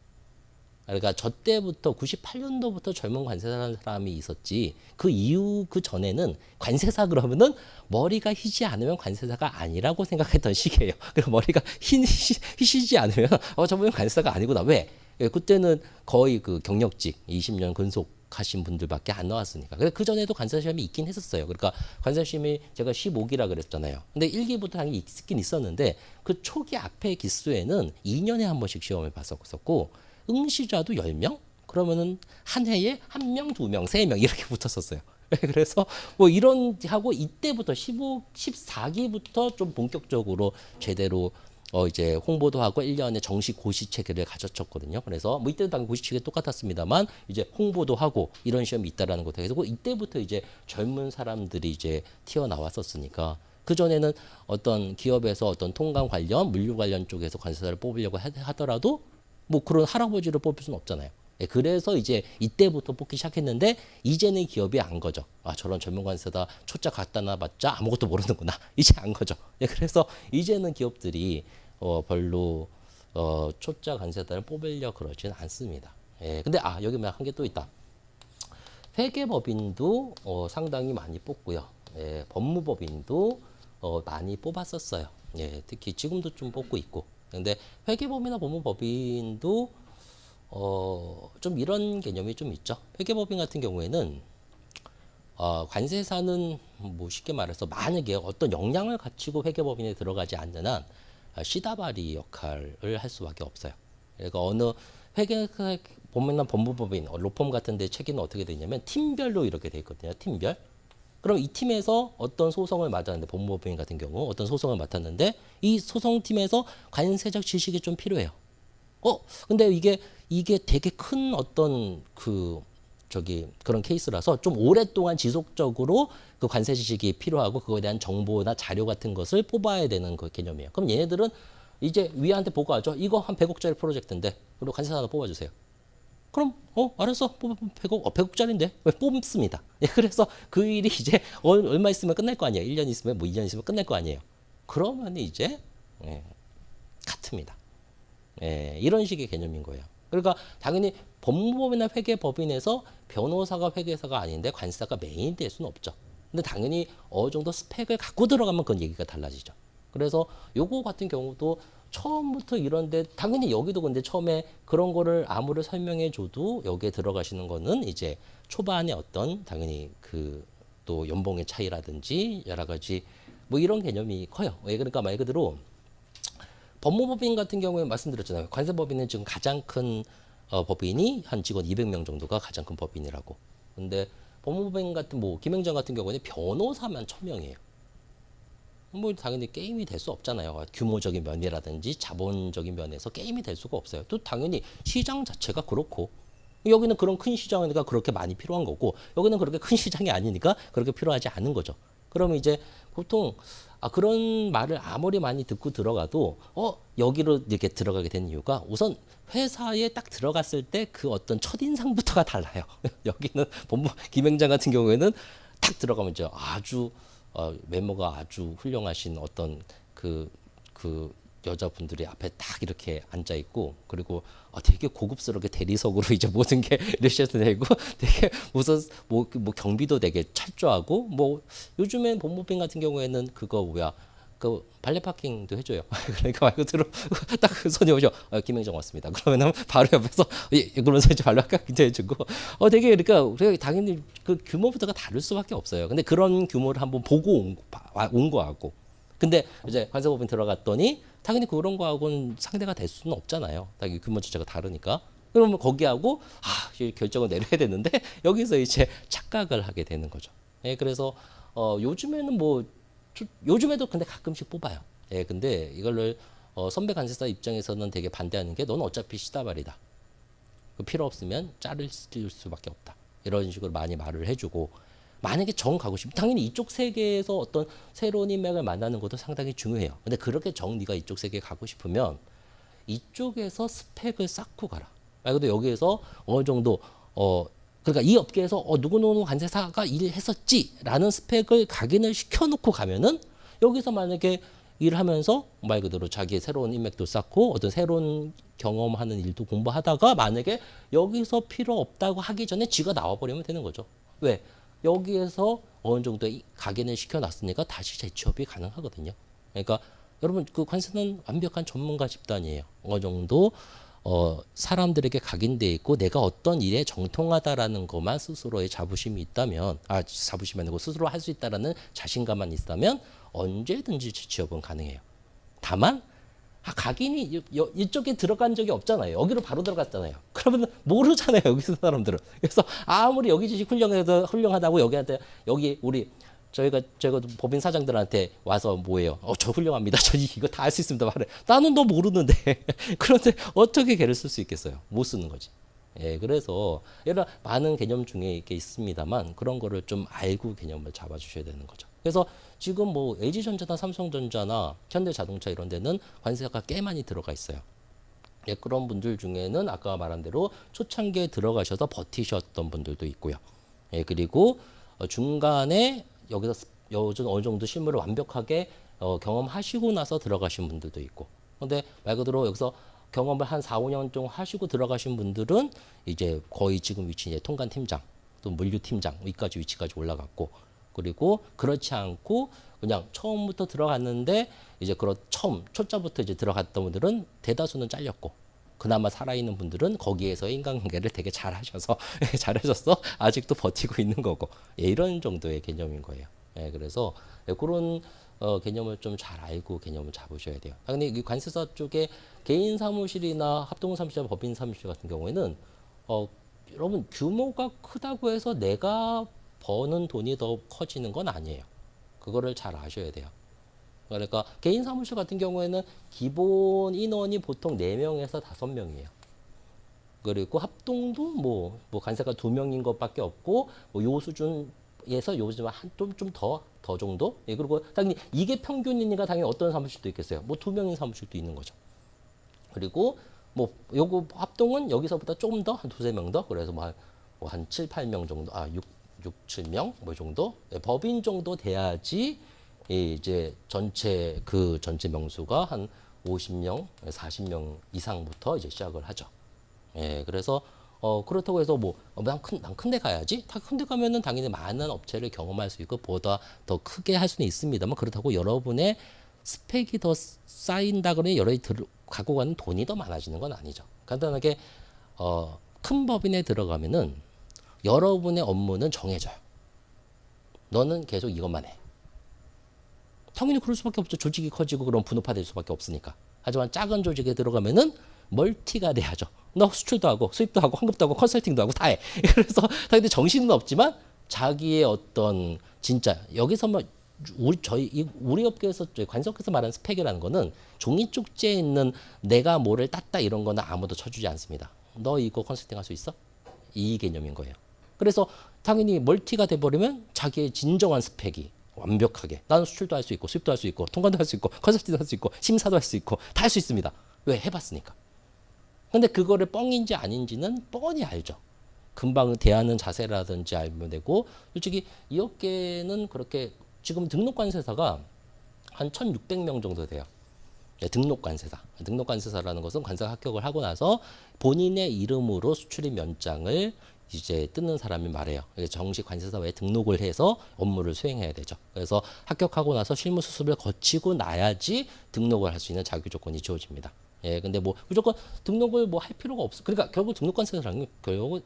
그러니까 저 때부터 98년도부터 젊은 관세사라는 사람이 있었지 그 이후 그 전에는 관세사 그러면은 머리가 희지 않으면 관세사가 아니라고 생각했던 시기예요. 그래서 머리가 희시지 않으면 저분은 관세사가 아니구나. 왜? 예, 그때는 거의 그 경력직 20년 근속하신 분들밖에 안 나왔으니까. 그 전에도 관세사 시험이 있긴 했었어요. 그러니까 관세사 시험이 제가 15기라 그랬잖아요. 근데 1기부터 당연히 있긴 있었는데 그 초기 앞에 기수에는 2년에 한 번씩 시험을 봤었고 응시자도 10명? 그러면은 한 해에 1명, 2명, 3명 이렇게 붙었었어요. 그래서 뭐 이런 하고 이때부터 14기부터 좀 본격적으로 제대로 이제 홍보도 하고 1년에 정식 고시 체계를 가졌었거든요. 그래서 뭐 이때도 당연히 고시 체계 똑같았습니다만 이제 홍보도 하고 이런 시험이 있다라는 것도 해서 이때부터 이제 젊은 사람들이 이제 튀어나왔었으니까 그 전에는 어떤 기업에서 어떤 통관 관련, 물류 관련 쪽에서 관세사를 뽑으려고 하더라도 뭐 그런 할아버지를 뽑을 수는 없잖아요. 예, 그래서 이제 이때부터 뽑기 시작했는데 이제는 기업이 안 거죠. 저런 젊은 관세다 초짜 갖다 놔봤자 아무것도 모르는구나. 이제 안 거죠. 예, 그래서 이제는 기업들이 별로 초짜 관세다를 뽑으려 그러지는 않습니다. 예, 근데 여기 한 개 또 있다. 회계법인도 상당히 많이 뽑고요. 예, 법무법인도 많이 뽑았었어요. 예, 특히 지금도 좀 뽑고 있고. 근데 회계법이나 법무법인도 좀 이런 개념이 좀 있죠. 회계법인 같은 경우에는 관세사는 뭐 쉽게 말해서 만약에 어떤 역량을 갖추고 회계법인에 들어가지 않는 한 시다바리 역할을 할 수밖에 없어요. 그러니까 어느 회계법이나 법무법인, 로펌 같은 데 체계는 어떻게 되냐면 팀별로 이렇게 돼 있거든요. 팀별. 그럼 이 팀에서 어떤 소송을 맡았는데 법무법인 같은 경우 어떤 소송을 맡았는데 이 소송팀에서 관세적 지식이 좀 필요해요. 근데 이게 되게 큰 어떤 그런 케이스라서 좀 오랫동안 지속적으로 그 관세 지식이 필요하고 그거에 대한 정보나 자료 같은 것을 뽑아야 되는 그 개념이에요. 그럼 얘네들은 이제 위한테 보고하죠. 이거 한 100억짜리 프로젝트인데 그리고 관세사 하나 뽑아주세요. 그럼 알았어 100억 100억짜리인데 왜 뽑습니다. 예, 그래서 그 일이 이제 얼마 있으면 끝날 거 아니에요. 1년 있으면 뭐 2년 있으면 끝날 거 아니에요. 그러면 이제 같습니다. 예, 이런 식의 개념인 거예요. 그러니까 당연히 법무법이나 회계법인에서 변호사가 회계사가 아닌데 관세사가 메인이 될 수는 없죠. 근데 당연히 어느 정도 스펙을 갖고 들어가면 그건 얘기가 달라지죠. 그래서 요거 같은 경우도 처음부터 이런데 당연히 여기도 근데 처음에 그런 거를 아무리 설명해 줘도 여기에 들어가시는 거는 이제 초반에 어떤 당연히 또 연봉의 차이라든지 여러 가지 뭐 이런 개념이 커요. 그러니까 말 그대로 법무법인 같은 경우에 말씀드렸잖아요. 관세법인은 지금 가장 큰 법인이 한 직원 200명 정도가 가장 큰 법인이라고. 근데 법무법인 같은 뭐 김행정 같은 경우에는 변호사만 1000명이에요. 뭐 당연히 게임이 될 수 없잖아요. 규모적인 면이라든지 자본적인 면에서 게임이 될 수가 없어요. 또 당연히 시장 자체가 그렇고 여기는 그런 큰 시장이니까 그렇게 많이 필요한 거고 여기는 그렇게 큰 시장이 아니니까 그렇게 필요하지 않은 거죠. 그러면 이제 보통 그런 말을 아무리 많이 듣고 들어가도 여기로 이렇게 들어가게 된 이유가 우선 회사에 딱 들어갔을 때 그 어떤 첫인상부터가 달라요. 여기는 본부 김행장 같은 경우에는 딱 들어가면 이제 아주 외모가 아주 훌륭하신 어떤 그 여자분들이 앞에 딱 이렇게 앉아 있고 그리고 되게 고급스럽게 대리석으로 이제 모든 게 이렇게 되고 되게 무슨 뭐 경비도 되게 철저하고 뭐 요즘엔 법무팀 같은 경우에는 그거 뭐야 그 발레 파킹도 해줘요. 그러니까 말 그대로 딱 그 손이 오죠. 김행정 왔습니다. 그러면 바로 옆에서 그러면서 이제 발레 파킹도 해주고 되게 그러니까 당연히 그 규모부터가 다를 수밖에 없어요. 근데 그런 규모를 한번 보고 온 거하고 근데 이제 관세법인 들어갔더니 당연히 그런 거하고는 상대가 될 수는 없잖아요. 당연히 규모 자체가 다르니까. 그러면 거기하고 결정을 내려야 되는데 여기서 이제 착각을 하게 되는 거죠. 예, 그래서 요즘에는 요즘에도 근데 가끔씩 뽑아요. 예, 근데 이거를 선배 관세사 입장에서는 되게 반대하는 게 넌 어차피 시다발이다. 그 필요 없으면 자를 수밖에 없다. 이런 식으로 많이 말을 해주고 만약에 정 가고 싶으면 당연히 이쪽 세계에서 어떤 새로운 인맥을 만나는 것도 상당히 중요해요. 근데 그렇게 네가 이쪽 세계에 가고 싶으면 이쪽에서 스펙을 쌓고 가라. 근데 여기에서 어느 정도 그러니까 이 업계에서 누구누구 관세사가 일했었지라는 스펙을 각인을 시켜놓고 가면은 여기서 만약에 일을 하면서 말 그대로 자기의 새로운 인맥도 쌓고 어떤 새로운 경험하는 일도 공부하다가 만약에 여기서 필요 없다고 하기 전에 쥐가 나와버리면 되는 거죠. 왜? 여기에서 어느 정도 각인을 시켜놨으니까 다시 재취업이 가능하거든요. 그러니까 여러분 그 관세는 완벽한 전문가 집단이에요. 어느 정도 사람들에게 각인돼 있고 내가 어떤 일에 정통하다라는 것만 스스로의 자부심이 있다면 자부심이 아니고 스스로 할 수 있다라는 자신감만 있다면 언제든지 재취업은 가능해요. 다만 각인이 이쪽에 들어간 적이 없잖아요. 여기로 바로 들어갔잖아요. 그러면 모르잖아요. 여기서 사람들은. 그래서 아무리 여기 지식 훌륭하다고 여기 저희가 법인 사장들한테 와서 뭐예요? 저 훌륭합니다. 저 이거 다 할 수 있습니다. 말해. 나는 너 모르는데. 그런데 어떻게 걔를 쓸 수 있겠어요? 못 쓰는 거지. 예, 그래서 이런 많은 개념 중에 이게 있습니다만 그런 거를 좀 알고 개념을 잡아주셔야 되는 거죠. 그래서 지금 뭐 LG전자나 삼성전자나 현대자동차 이런 데는 관세가 꽤 많이 들어가 있어요. 예, 그런 분들 중에는 아까 말한 대로 초창기에 들어가셔서 버티셨던 분들도 있고요. 예, 그리고 중간에 여기서 요즘 어느 정도 실무를 완벽하게 경험하시고 나서 들어가신 분들도 있고. 근데 말 그대로 여기서 경험을 한 4, 5년 정도 하시고 들어가신 분들은 이제 거의 지금 위치 이제 통관팀장 또 물류팀장 여기까지 위치까지 올라갔고 그리고 그렇지 않고 그냥 처음부터 들어갔는데 이제 처음 초짜부터 이제 들어갔던 분들은 대다수는 잘렸고 그나마 살아있는 분들은 거기에서 인간관계를 되게 잘하셔서 아직도 버티고 있는 거고 이런 정도의 개념인 거예요. 그래서 그런 개념을 좀 잘 알고 개념을 잡으셔야 돼요. 근데 이 관세사 쪽에 개인 사무실이나 합동사무실, 법인 사무실 같은 경우에는 여러분 규모가 크다고 해서 내가 버는 돈이 더 커지는 건 아니에요. 그거를 잘 아셔야 돼요. 그러니까 개인 사무실 같은 경우에는 기본 인원이 보통 4명에서 5명이에요. 그리고 합동도 뭐 관세가 2명인 것밖에 없고 요 수준에서 요즘 좀 더 정도? 예, 그리고 당연히 이게 평균이니까 당연히 어떤 사무실도 있겠어요. 2명인 사무실도 있는 거죠. 그리고 요거 합동은 여기서보다 조금 더 한 2-3명 더. 그래서 한 7, 8명 정도. 6, 7명 뭐 정도? 예, 법인 정도 돼야지 이제 전체 명수가 한 50명, 40명 이상부터 이제 시작을 하죠. 예, 그래서 그렇다고 해서 난 큰데 가야지. 다 큰데 가면은 당연히 많은 업체를 경험할 수 있고 보다 더 크게 할 수는 있습니다만 그렇다고 여러분의 스펙이 더 쌓인다 그러니 여러분이 갖고 가는 돈이 더 많아지는 건 아니죠. 간단하게 큰 법인에 들어가면은 여러분의 업무는 정해져요. 너는 계속 이것만 해. 당연히 그럴 수밖에 없죠. 조직이 커지고 그럼 분업화될 수밖에 없으니까. 하지만 작은 조직에 들어가면은 멀티가 돼야죠. 너 수출도 하고 수입도 하고 환급도 하고 컨설팅도 하고 다 해. 그래서 당연히 정신은 없지만 자기의 어떤 진짜 여기서 우리 업계에서 관세업계에서 말하는 스펙이라는 거는 종이 쪽지에 있는 내가 뭐를 땄다 이런 거는 아무도 쳐주지 않습니다. 너 이거 컨설팅 할 수 있어? 이 개념인 거예요. 그래서 당연히 멀티가 돼버리면 자기의 진정한 스펙이 완벽하게 나는 수출도 할 수 있고 수입도 할 수 있고 통관도 할 수 있고 컨설팅도 할 수 있고 심사도 할 수 있고 다 할 수 있습니다. 왜? 해봤으니까. 근데 그거를 뻥인지 아닌지는 뻔히 알죠. 금방 대하는 자세라든지 알면 되고 솔직히 이 업계는 그렇게 지금 등록 관세사가 한 1,600명 정도 돼요. 네, 등록 관세사. 등록 관세사라는 것은 관세 합격을 하고 나서 본인의 이름으로 수출입 면장을 이제 뜯는 사람이 말해요. 정식 관세사에 등록을 해서 업무를 수행해야 되죠. 그래서 합격하고 나서 실무 수습을 거치고 나야지 등록을 할 수 있는 자격 조건이 주어집니다. 예, 근데 뭐 무조건 등록을 뭐 할 필요가 없어. 그러니까 결국 등록 관세사라는 결국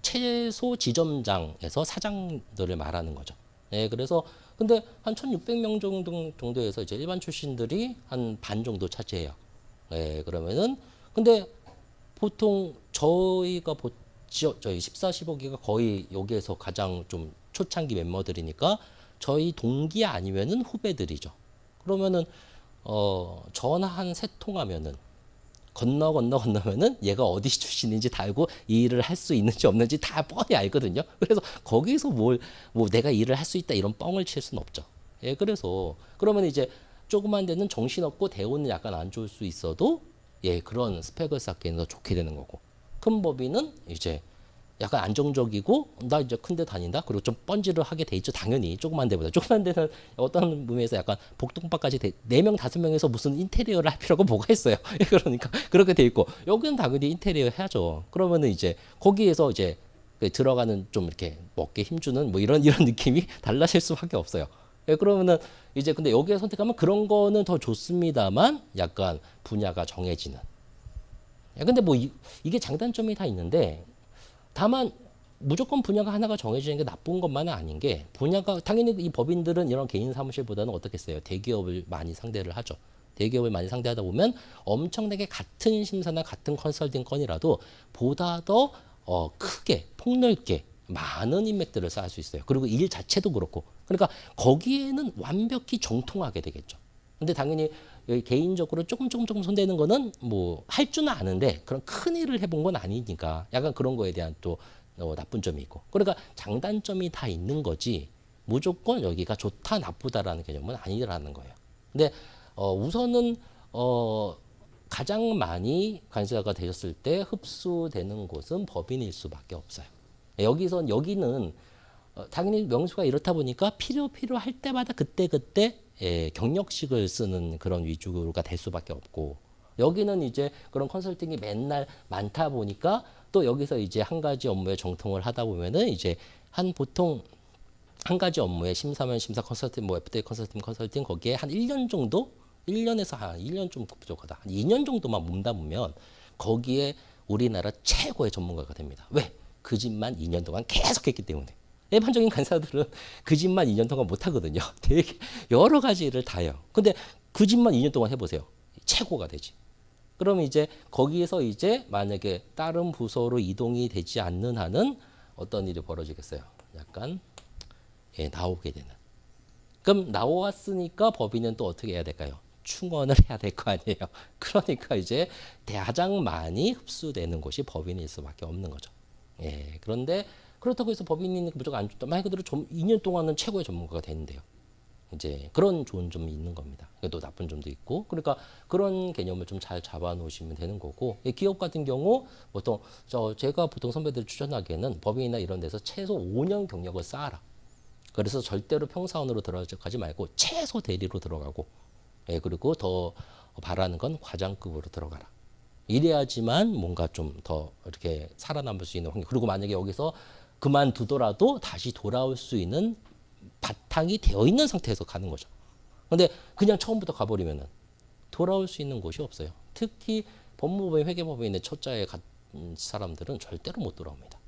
최소 지점장에서 사장들을 말하는 거죠. 예, 그래서 근데 한 1,600명 정도에서 이제 일반 출신들이 한 반 정도 차지해요. 예, 그러면은 근데 보통 저희가 저희 14, 15기가 거의 여기에서 가장 좀 초창기 멤버들이니까 저희 동기 아니면은 후배들이죠. 그러면은 전화 한 세 통하면은 건너면은 얘가 어디 출신인지 다 알고 이 일을 할 수 있는지 없는지 다 뻔히 알거든요. 그래서 거기서 뭐 내가 일을 할 수 있다 이런 뻥을 칠 수는 없죠. 예, 그래서 그러면 이제 조그만 데는 정신없고 대우는 약간 안 좋을 수 있어도 예, 그런 스펙을 쌓기에는 더 좋게 되는 거고 큰 법인은 이제 약간 안정적이고 나 이제 큰데 다닌다 그리고 좀 번지를 하게 돼 있죠. 당연히 조그만 데보다 조그만 데는 어떤 의미에서 약간 복동박까지 4명 5명에서 무슨 인테리어를 할 필요가 뭐가 있어요. 그러니까 그렇게 돼 있고 여기는 당연히 인테리어 해야죠. 그러면은 이제 거기에서 이제 들어가는 좀 이렇게 먹게 힘주는 뭐 이런 느낌이 달라질 수밖에 없어요. 그러면은 이제 근데 여기에 선택하면 그런 거는 더 좋습니다만 약간 분야가 정해지는. 근데 뭐 이게 장단점이 다 있는데 다만 무조건 분야가 하나가 정해지는 게 나쁜 것만은 아닌 게 분야가 당연히 이 법인들은 이런 개인 사무실보다는 어떻겠어요? 대기업을 많이 상대를 하죠. 대기업을 많이 상대하다 보면 엄청나게 같은 심사나 같은 컨설팅 건이라도 보다 더 크게 폭넓게 많은 인맥들을 쌓을 수 있어요. 그리고 일 자체도 그렇고 그러니까 거기에는 완벽히 정통하게 되겠죠. 근데 당연히 여기 개인적으로 조금 손대는 거는 뭐 할 줄은 아는데 그런 큰 일을 해본 건 아니니까 약간 그런 거에 대한 또 나쁜 점이 있고 그러니까 장단점이 다 있는 거지 무조건 여기가 좋다 나쁘다라는 개념은 아니라는 거예요. 근데 우선은 가장 많이 관세자가 되셨을 때 흡수되는 곳은 법인일 수밖에 없어요. 여기는 당연히 명수가 이렇다 보니까 필요할 때마다 그때 예, 경력직을 쓰는 그런 위주가 될 수밖에 없고 여기는 이제 그런 컨설팅이 맨날 많다 보니까 또 여기서 이제 한 가지 업무에 정통을 하다 보면은 이제 보통 한 가지 업무에 심사면 심사 컨설팅 뭐 FTA 컨설팅 거기에 한 1년 정도 1년에서 한 1년 좀 부족하다. 한 2년 정도만 몸담으면 거기에 우리나라 최고의 전문가가 됩니다. 왜? 그 집만 2년 동안 계속 했기 때문에. 일반적인 간사들은 그 집만 2년 동안 못 하거든요. 되게 여러 가지 일을 다 해요. 근데 그 집만 2년 동안 해보세요. 최고가 되지. 그러면 이제 거기에서 이제 만약에 다른 부서로 이동이 되지 않는 한은 어떤 일이 벌어지겠어요? 약간 예, 나오게 되는. 그럼 나왔으니까 법인은 또 어떻게 해야 될까요? 충원을 해야 될 거 아니에요. 그러니까 이제 가장 많이 흡수되는 곳이 법인일 수밖에 없는 거죠. 예, 그런데 그렇다고 해서 법인이니까 무조건 안 좋다. 말 그대로 2년 동안은 최고의 전문가가 되는데요. 이제 그런 좋은 점이 있는 겁니다. 또 나쁜 점도 있고. 그러니까 그런 개념을 좀 잘 잡아 놓으시면 되는 거고. 기업 같은 경우 보통 제가 보통 선배들 추천하기에는 법인이나 이런 데서 최소 5년 경력을 쌓아라. 그래서 절대로 평사원으로 들어가지 말고 최소 대리로 들어가고. 예, 그리고 더 바라는 건 과장급으로 들어가라. 이래야지만 뭔가 좀 더 이렇게 살아남을 수 있는 환경. 그리고 만약에 여기서 그만두더라도 다시 돌아올 수 있는 바탕이 되어 있는 상태에서 가는 거죠. 근데 그냥 처음부터 가버리면은 돌아올 수 있는 곳이 없어요. 특히 법무법인, 회계법인의 첫자에 간 사람들은 절대로 못 돌아옵니다.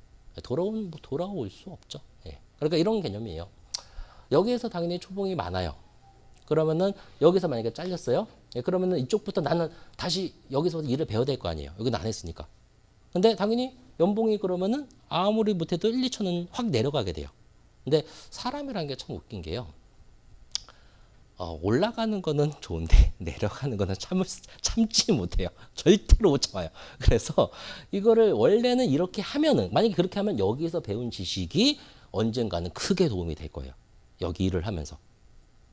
돌아올 수 없죠. 예. 그러니까 이런 개념이에요. 여기에서 당연히 초봉이 많아요. 그러면은 여기서 만약에 잘렸어요. 예, 그러면은 이쪽부터 나는 다시 여기서 일을 배워야 될 거 아니에요. 여기는 안 했으니까. 근데 당연히 연봉이 그러면은 아무리 못해도 1, 2천은 확 내려가게 돼요. 근데 사람이라는 게 참 웃긴 게요. 올라가는 거는 좋은데 내려가는 거는 참지 못해요. 절대로 못 참아요. 그래서 이거를 원래는 이렇게 하면은 만약에 그렇게 하면 여기서 배운 지식이 언젠가는 크게 도움이 될 거예요. 여기 일을 하면서.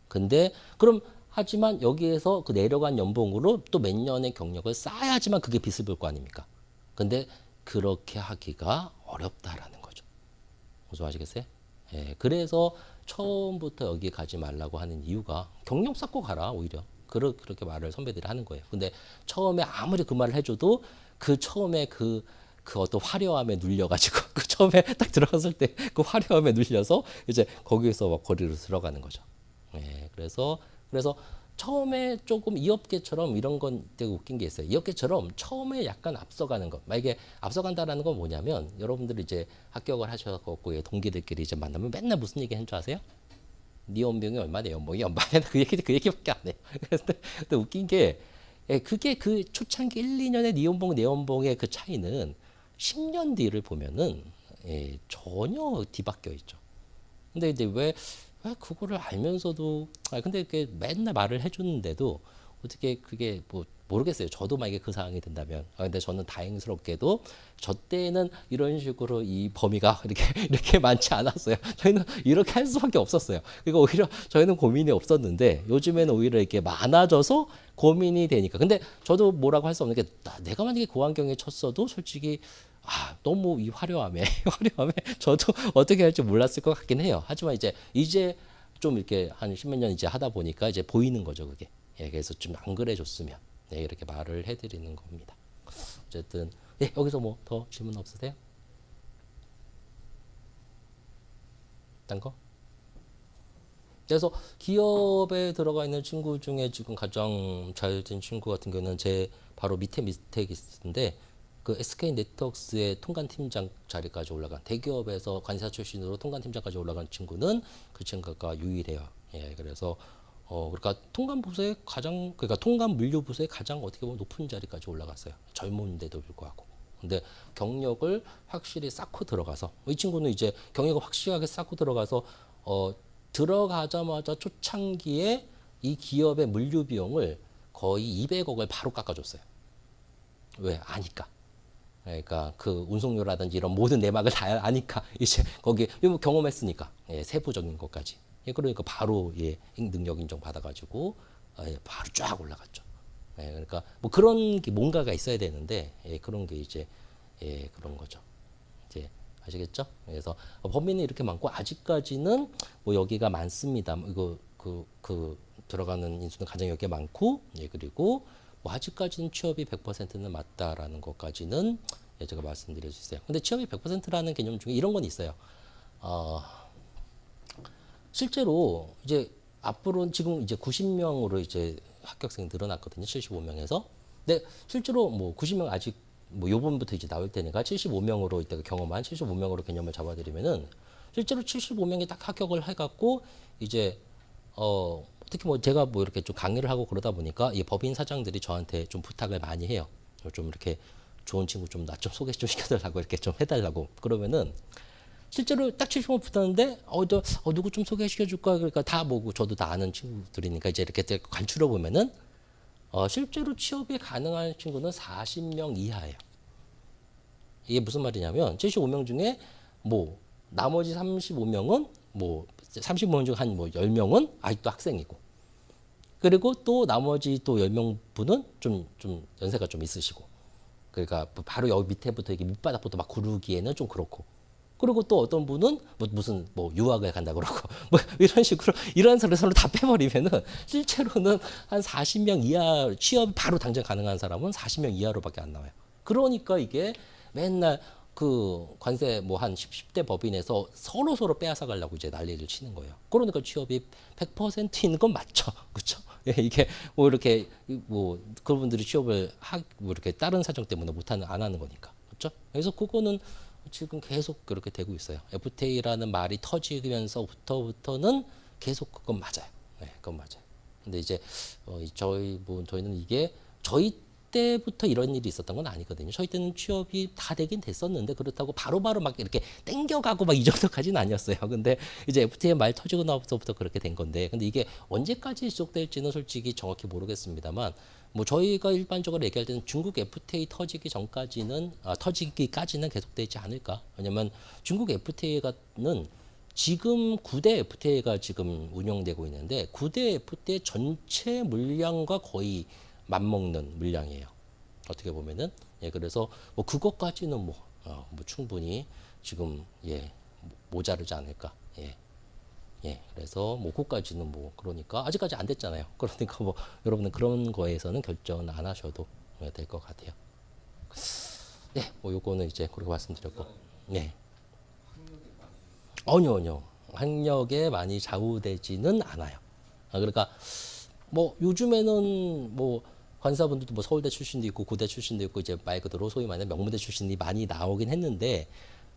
근데 그럼 하지만 여기에서 그 내려간 연봉으로 또 몇 년의 경력을 쌓아야지만 그게 빚을 볼 거 아닙니까? 근데 그렇게 하기가 어렵다라는 거죠. 무슨 아시겠어요? 예, 그래서 처음부터 여기 가지 말라고 하는 이유가 경력 쌓고 가라 오히려 그렇게 말을 선배들이 하는 거예요. 근데 처음에 아무리 그 말을 해줘도 그 처음에 그 어떤 화려함에 눌려가지고 그 처음에 딱 들어갔을 때 그 화려함에 눌려서 이제 거기에서 막 거리로 들어가는 거죠. 예, 그래서 처음에 조금 이 업계처럼 이런 건 되게 웃긴 게 있어요. 이 업계처럼 처음에 약간 앞서가는 것. 만약에 앞서간다라는 건 뭐냐면 여러분들이 이제 합격을 하셔갖고 동기들끼리 이제 만나면 맨날 무슨 얘기 하는 줄 아세요? 네 연봉이 얼마네, 연봉이 얼마네. 그 얘기밖에 안 해요. 근데 웃긴 게 그게 그 초창기 1, 2년의 네 연봉, 내 연봉의 그 차이는 10년 뒤를 보면은 전혀 뒤바뀌어 있죠. 근데 이제 왜 그거를 알면서도 근데 그게 맨날 말을 해주는데도 어떻게 그게 뭐 모르겠어요. 저도 만약에 그 상황이 된다면 근데 저는 다행스럽게도 저 때는 이런 식으로 이 범위가 이렇게 많지 않았어요. 저희는 이렇게 할 수밖에 없었어요. 그러니까 오히려 저희는 고민이 없었는데 요즘에는 오히려 이렇게 많아져서 고민이 되니까. 근데 저도 뭐라고 할 수 없는 게 내가 만약에 그 환경에 쳤어도 솔직히 너무 이 화려함에 저도 어떻게 할지 몰랐을 것 같긴 해요. 하지만 이제 좀 이렇게 한 십몇 년 이제 하다 보니까 이제 보이는 거죠, 그게. 예, 그래서 좀 안 그래 줬으면 이렇게 말을 해드리는 겁니다. 어쨌든 여기서 뭐 더 질문 없으세요? 딴 거? 그래서 기업에 들어가 있는 친구 중에 지금 가장 잘 된 친구 같은 경우는 제 바로 밑에 있는데 그 SK 네트워크스의 통관 팀장 자리까지 올라간 대기업에서 관사 출신으로 통관 팀장까지 올라간 친구는 그 친구가 유일해요. 예, 그래서 그러니까 통관 부서의 그러니까 통관 물류 부서의 가장 어떻게 보면 높은 자리까지 올라갔어요. 젊은데도 불구하고. 근데 경력을 확실히 쌓고 들어가서 이 친구는 이제 경력을 확실하게 쌓고 들어가서 들어가자마자 초창기에 이 기업의 물류 비용을 거의 200억을 바로 깎아줬어요. 왜? 아니까. 그러니까 그 운송료라든지 이런 모든 내막을 다 아니까 이제 거기 경험했으니까 세부적인 것까지. 그러니까 바로 능력 인정 받아가지고 바로 쫙 올라갔죠. 그러니까 뭐 그런 게 뭔가가 있어야 되는데 그런 게 이제 그런 거죠. 이제 아시겠죠? 그래서 범위는 이렇게 많고 아직까지는 뭐 여기가 많습니다. 이거 그 들어가는 인수는 가장 여기가 많고 그리고 뭐 아직까지는 취업이 100%는 맞다라는 것까지는 제가 말씀드릴 수 있어요. 근데 취업이 100%라는 개념 중에 이런 건 있어요. 실제로 이제 앞으로는 지금 이제 90명으로 이제 합격생이 늘어났거든요. 75명에서. 근데 실제로 뭐 90명 아직 뭐 요번부터 이제 나올 때니까 75명으로 이때가 경험한 75명으로 개념을 잡아드리면은 실제로 75명이 딱 합격을 해갖고 이제 특히 뭐 제가 뭐 이렇게 좀 강의를 하고 그러다 보니까 이 법인 사장들이 저한테 좀 부탁을 많이 해요. 좀 이렇게 좋은 친구 좀 나 좀 소개 좀 시켜달라고 이렇게 좀 해달라고. 그러면은 실제로 딱 70명 붙었는데 누구 좀 소개시켜줄까 그러니까 다 뭐고 저도 다 아는 친구들이니까 이제 이렇게 간추려 보면은 실제로 취업이 가능한 친구는 40명 이하예요. 이게 무슨 말이냐면 75명 중에 뭐 나머지 35명은 뭐 35명 중 한 뭐 10명은 아직도 학생이고 그리고 또 나머지 또 10명 분은 좀 연세가 좀 있으시고 그러니까 바로 여기 밑에부터 이게 밑바닥부터 막 구르기에는 좀 그렇고 그리고 또 어떤 분은 무슨 유학을 간다 그러고 뭐 이런 식으로 이런 서로 다 빼버리면은 실제로는 한 40명 이하 취업 바로 당장 가능한 사람은 40명 이하로밖에 안 나와요. 그러니까 이게 맨날 그 관세 뭐 한 10대 법인에서 서로 빼앗아 가려고 이제 난리를 치는 거예요. 그러니까 취업이 100% 있는 건 맞죠. 그렇죠? 이게 뭐 이렇게 뭐 그분들이 취업을 뭐 이렇게 다른 사정 때문에 안 하는 거니까. 그렇죠? 그래서 그거는 지금 계속 그렇게 되고 있어요. FTA라는 말이 터지면서부터는 계속 그건 맞아요. 그건 맞아요. 근데 이제 저희는 이게 저희 때부터 이런 일이 있었던 건 아니거든요. 저희 때는 취업이 다 되긴 됐었는데 그렇다고 바로바로 막 이렇게 땡겨가고 막 이 정도까지는 아니었어요. 근데 이제 FTA 말 터지고 나서부터 그렇게 된 건데, 근데 이게 언제까지 지속될지는 솔직히 정확히 모르겠습니다만, 뭐 저희가 일반적으로 얘기할 때는 중국 FTA 터지기 전까지는 터지기까지는 계속되지 않을까. 왜냐면 중국 FTA는 지금 9대 FTA가 지금 운영되고 있는데 9대 FTA 전체 물량과 거의 맞먹는 물량이에요. 어떻게 보면은. 예, 그래서 뭐 그것까지는 뭐 충분히 지금 모자르지 않을까. 예. 예, 그래서 뭐 그까지는 뭐 그러니까 아직까지 안 됐잖아요. 그러니까 뭐 여러분은 그런 거에서는 결정은 안 하셔도 될 것 같아요. 예, 뭐 요거는 이제 그렇게 말씀드렸고, 예. 아니요. 학력에 많이 좌우되지는 않아요. 그러니까 뭐 요즘에는 뭐 관사분들도 뭐 서울대 출신도 있고 고대 출신도 있고 이제 말 그대로 소위 말하는 명문대 출신이 많이 나오긴 했는데,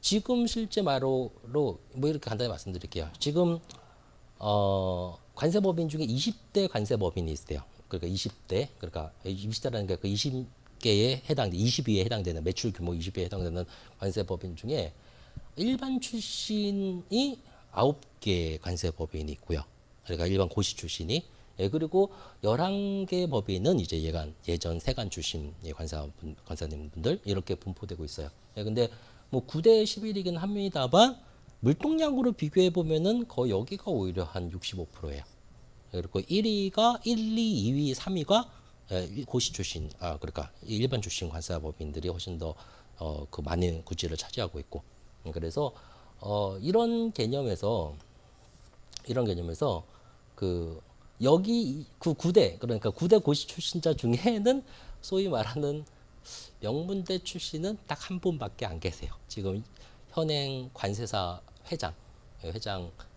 지금 실제 말로 뭐 이렇게 간단히 말씀드릴게요. 지금 관세법인 중에 20대 관세법인이 있어요. 그러니까 20대, 그러니까 20대라는 게 그 20개에 해당돼, 20위에 해당되는 매출 규모 20위에 해당되는 관세법인 중에 일반 출신이 9개 관세법인이 있고요. 그러니까 일반 고시 출신이. 예, 그리고 11개 법인은 이제 예전 세관 출신 관사님분들 이렇게 분포되고 있어요. 예, 근데 뭐 9대 11이긴 합니다만 물동량으로 비교해 보면은 거의 여기가 오히려 한 65%예요. 그리고 1위가 1, 2, 2위, 3위가 고시 출신, 그러니까 일반 출신 관사법인들이 훨씬 더 그 많은 구지를 차지하고 있고. 그래서 이런 개념에서 그 여기 그 9대, 그러니까 9대 고시 출신자 중에는 소위 말하는 명문대 출신은 딱 한 분밖에 안 계세요. 지금 현행 관세사 회장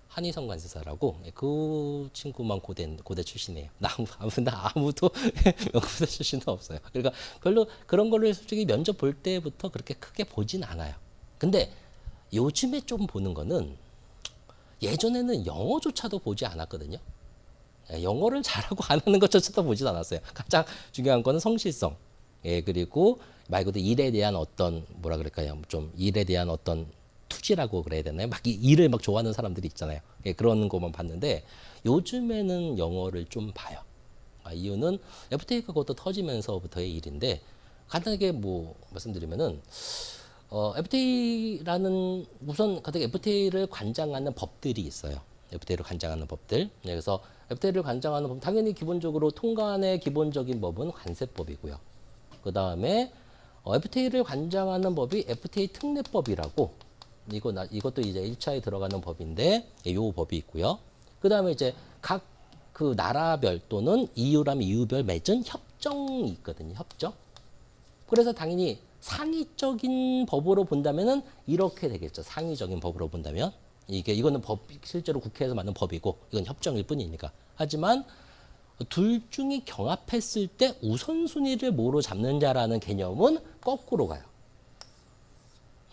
한희성 관세사라고, 그 친구만 고대 출신이에요. 아무도 명문대 출신은 없어요. 그러니까 별로 그런 거를 솔직히 면접 볼 때부터 그렇게 크게 보진 않아요. 근데 요즘에 좀 보는 거는, 예전에는 영어조차도 보지 않았거든요. 영어를 잘하고 안 하는 것조차도 보진 않았어요. 가장 중요한 거는 성실성. 예, 그리고 말 그대로 일에 대한 어떤 뭐라 그럴까요? 좀 일에 대한 어떤 투지라고 그래야 되나요? 막 일을 막 좋아하는 사람들이 있잖아요. 예, 그런 것만 봤는데 요즘에는 영어를 좀 봐요. 이유는 FTA가 그것도 터지면서부터의 일인데, 간단하게 뭐 말씀드리면은 FTA라는 우선 간단하게 FTA를 관장하는 법들이 있어요. FTA를 관장하는 법들. 그래서 FTA를 관장하는 법, 당연히 기본적으로 통관의 기본적인 법은 관세법이고요. 그 다음에 FTA를 관장하는 법이 FTA 특례법이라고, 이것도 이제 1차에 들어가는 법인데, 이 법이 있고요. 그 다음에 이제 각 그 나라별 또는 EU라면 EU별 맺은 협정이 있거든요. 협정. 그래서 당연히 상위적인 법으로 본다면은 이렇게 되겠죠. 상위적인 법으로 본다면. 이거는 실제로 국회에서 만든 법이고, 이건 협정일 뿐이니까. 하지만 둘 중이 경합했을 때 우선순위를 뭐로 잡느냐라는 개념은 거꾸로 가요.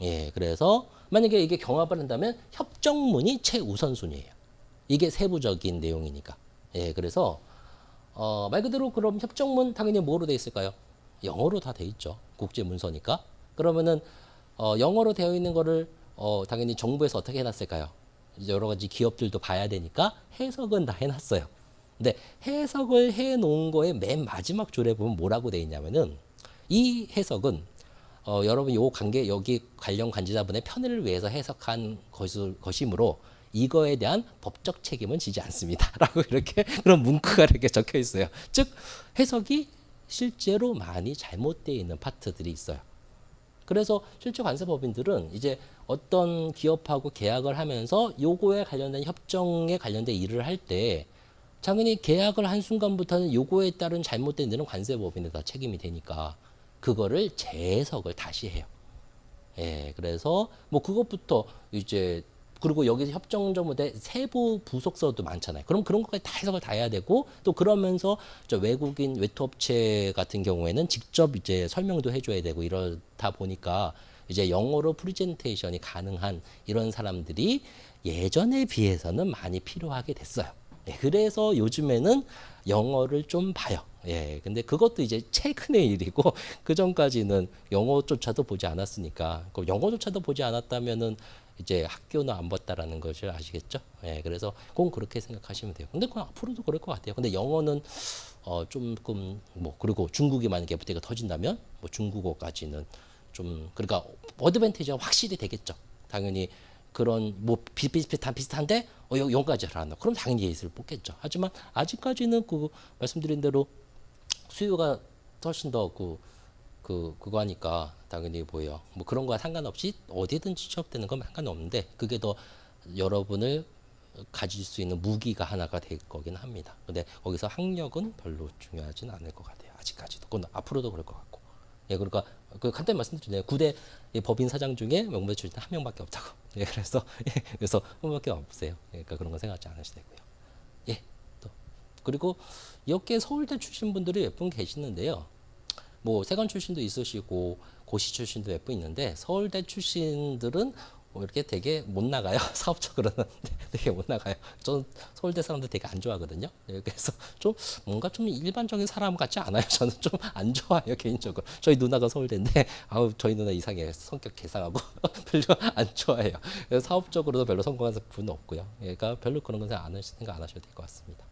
예, 그래서 만약에 이게 경합을 한다면 협정문이 최우선순위예요. 이게 세부적인 내용이니까. 예, 그래서 말 그대로 그럼 협정문 당연히 뭐로 돼 있을까요? 영어로 다 돼 있죠. 국제 문서니까. 그러면은 영어로 되어 있는 거를 당연히 정부에서 어떻게 해놨을까요? 여러 가지 기업들도 봐야 되니까 해석은 다 해놨어요. 근데 해석을 해놓은 거에 맨 마지막 줄에 보면 뭐라고 돼 있냐면은, 이 해석은 여러분 여기 관련 관계자분의 편의를 위해서 해석한 것이므로 이거에 대한 법적 책임은 지지 않습니다. 라고 이렇게 그런 문구가 이렇게 적혀 있어요. 즉 해석이 실제로 많이 잘못되어 있는 파트들이 있어요. 그래서 실제 관세법인들은 이제 어떤 기업하고 계약을 하면서 요거에 관련된 협정에 관련된 일을 할 때 당연히 계약을 한 순간부터는 요거에 따른 잘못된 일은 관세법인에 다 책임이 되니까 그거를 재해석을 다시 해요. 예, 그래서 뭐 그것부터 이제, 그리고 여기서 협정조문의 세부 부속서도 많잖아요. 그럼 그런 것까지 다 해석을 다 해야 되고, 또 그러면서 저 외국인 외투업체 같은 경우에는 직접 이제 설명도 해줘야 되고, 이러다 보니까 이제 영어로 프레젠테이션이 가능한 이런 사람들이 예전에 비해서는 많이 필요하게 됐어요. 예, 그래서 요즘에는 영어를 좀 봐요. 예, 근데 그것도 이제 최근의 일이고 그 전까지는 영어조차도 보지 않았으니까 그 영어조차도 보지 않았다면은 이제 학교는 안 봤다라는 것을 아시겠죠? 예, 그래서 꼭 그렇게 생각하시면 돼요. 근데 그 앞으로도 그럴 것 같아요. 근데 영어는 조금 뭐 그리고 중국이 만약에 FTA가 터진다면 뭐 중국어까지는 좀 그러니까 어드밴티지가 확실히 되겠죠. 당연히 그런 뭐 비슷한데 영어까지 잘한다. 그럼 당연히 예스를 뽑겠죠. 하지만 아직까지는 그 말씀드린 대로 수요가 훨씬 더 그거 하니까 당연히 뭐예요. 뭐 그런 거와 상관없이 어디든지 취업되는 건 상관없는데 그게 더 여러분을 가질 수 있는 무기가 하나가 될 거긴 합니다. 근데 거기서 학력은 별로 중요하진 않을 것 같아요. 아직까지도. 그건 앞으로도 그럴 것 같고. 예, 그러니까 그 간단히 말씀드리네요. 9대 법인 사장 중에 명문 출신 한 명밖에 없다고. 예, 그래서 한 명밖에 없어요. 그러니까 그런 거 생각하지 않으셔도 되고요. 예, 또 그리고 이렇게 서울대 출신 분들이 몇 분 계시는데요. 뭐 세관 출신도 있으시고 고시 출신도 몇 분 있는데 서울대 출신들은 뭐 이렇게 되게 못 나가요. 사업적으로는 되게 못 나가요. 저는 서울대 사람들 되게 안 좋아하거든요. 그래서 좀 뭔가 좀 일반적인 사람 같지 않아요. 저는 좀 안 좋아해요 개인적으로. 저희 누나가 서울대인데 아우 저희 누나 이상해. 성격 개상하고 별로 안 좋아해요. 그래서 사업적으로도 별로 성공한 분은 없고요. 그러니까 별로 그런 건 생각 안 하셔도 될 것 같습니다.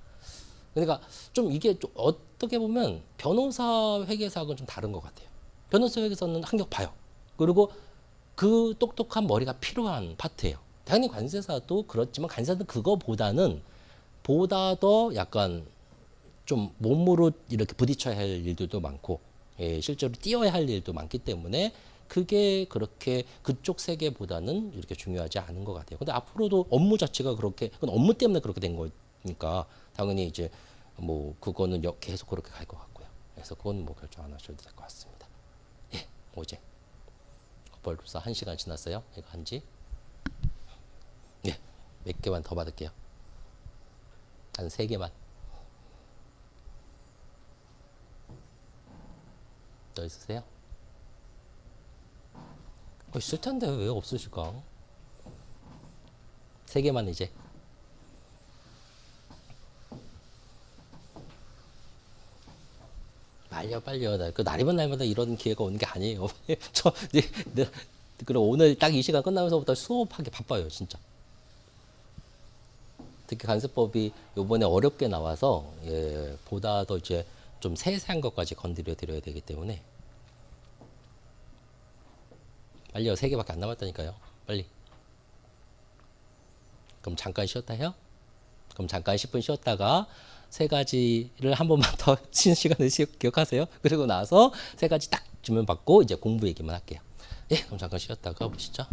그러니까 좀 이게 좀 어떻게 보면 변호사 회계사하고는 좀 다른 것 같아요. 변호사 회계사는 학력 봐요. 그리고 그 똑똑한 머리가 필요한 파트예요. 당연히 관세사도 그렇지만 관세사는 그거보다는 보다 더 약간 좀 몸으로 이렇게 부딪혀야 할 일들도 많고 예, 실제로 뛰어야 할 일도 많기 때문에 그게 그렇게 그쪽 세계보다는 이렇게 중요하지 않은 것 같아요. 근데 앞으로도 업무 자체가 그렇게 그건 업무 때문에 그렇게 된 거니까 당연히 이제 뭐 그거는 계속 그렇게 갈 것 같고요. 그래서 그건 뭐 결정 안 하셔도 될 것 같습니다. 예, 뭐 이제 벌써 1시간 지났어요. 이거 한지 예, 몇 개만 더 받을게요. 한 3개만. 더 있으세요? 있을 텐데 왜 없으실까? 3개만 이제. 빨리요. 그 날이면 날마다 이런 기회가 오는 게 아니에요. 저 그럼 오늘 딱 이 시간 끝나면서부터 수업하기 바빠요, 진짜. 특히 관세법이 이번에 어렵게 나와서 예, 보다 더 이제 좀 세세한 것까지 건드려 드려야 되기 때문에 빨리요. 3개밖에 안 남았다니까요. 빨리. 그럼 잠깐 쉬었다 해요? 그럼 잠깐 10분 쉬었다가 3가지를 한 번만 더 쉬는 시간을 기억하세요. 그리고 나서 3가지 딱 주면 받고 이제 공부 얘기만 할게요. 예, 그럼 잠깐 쉬었다가 보시죠.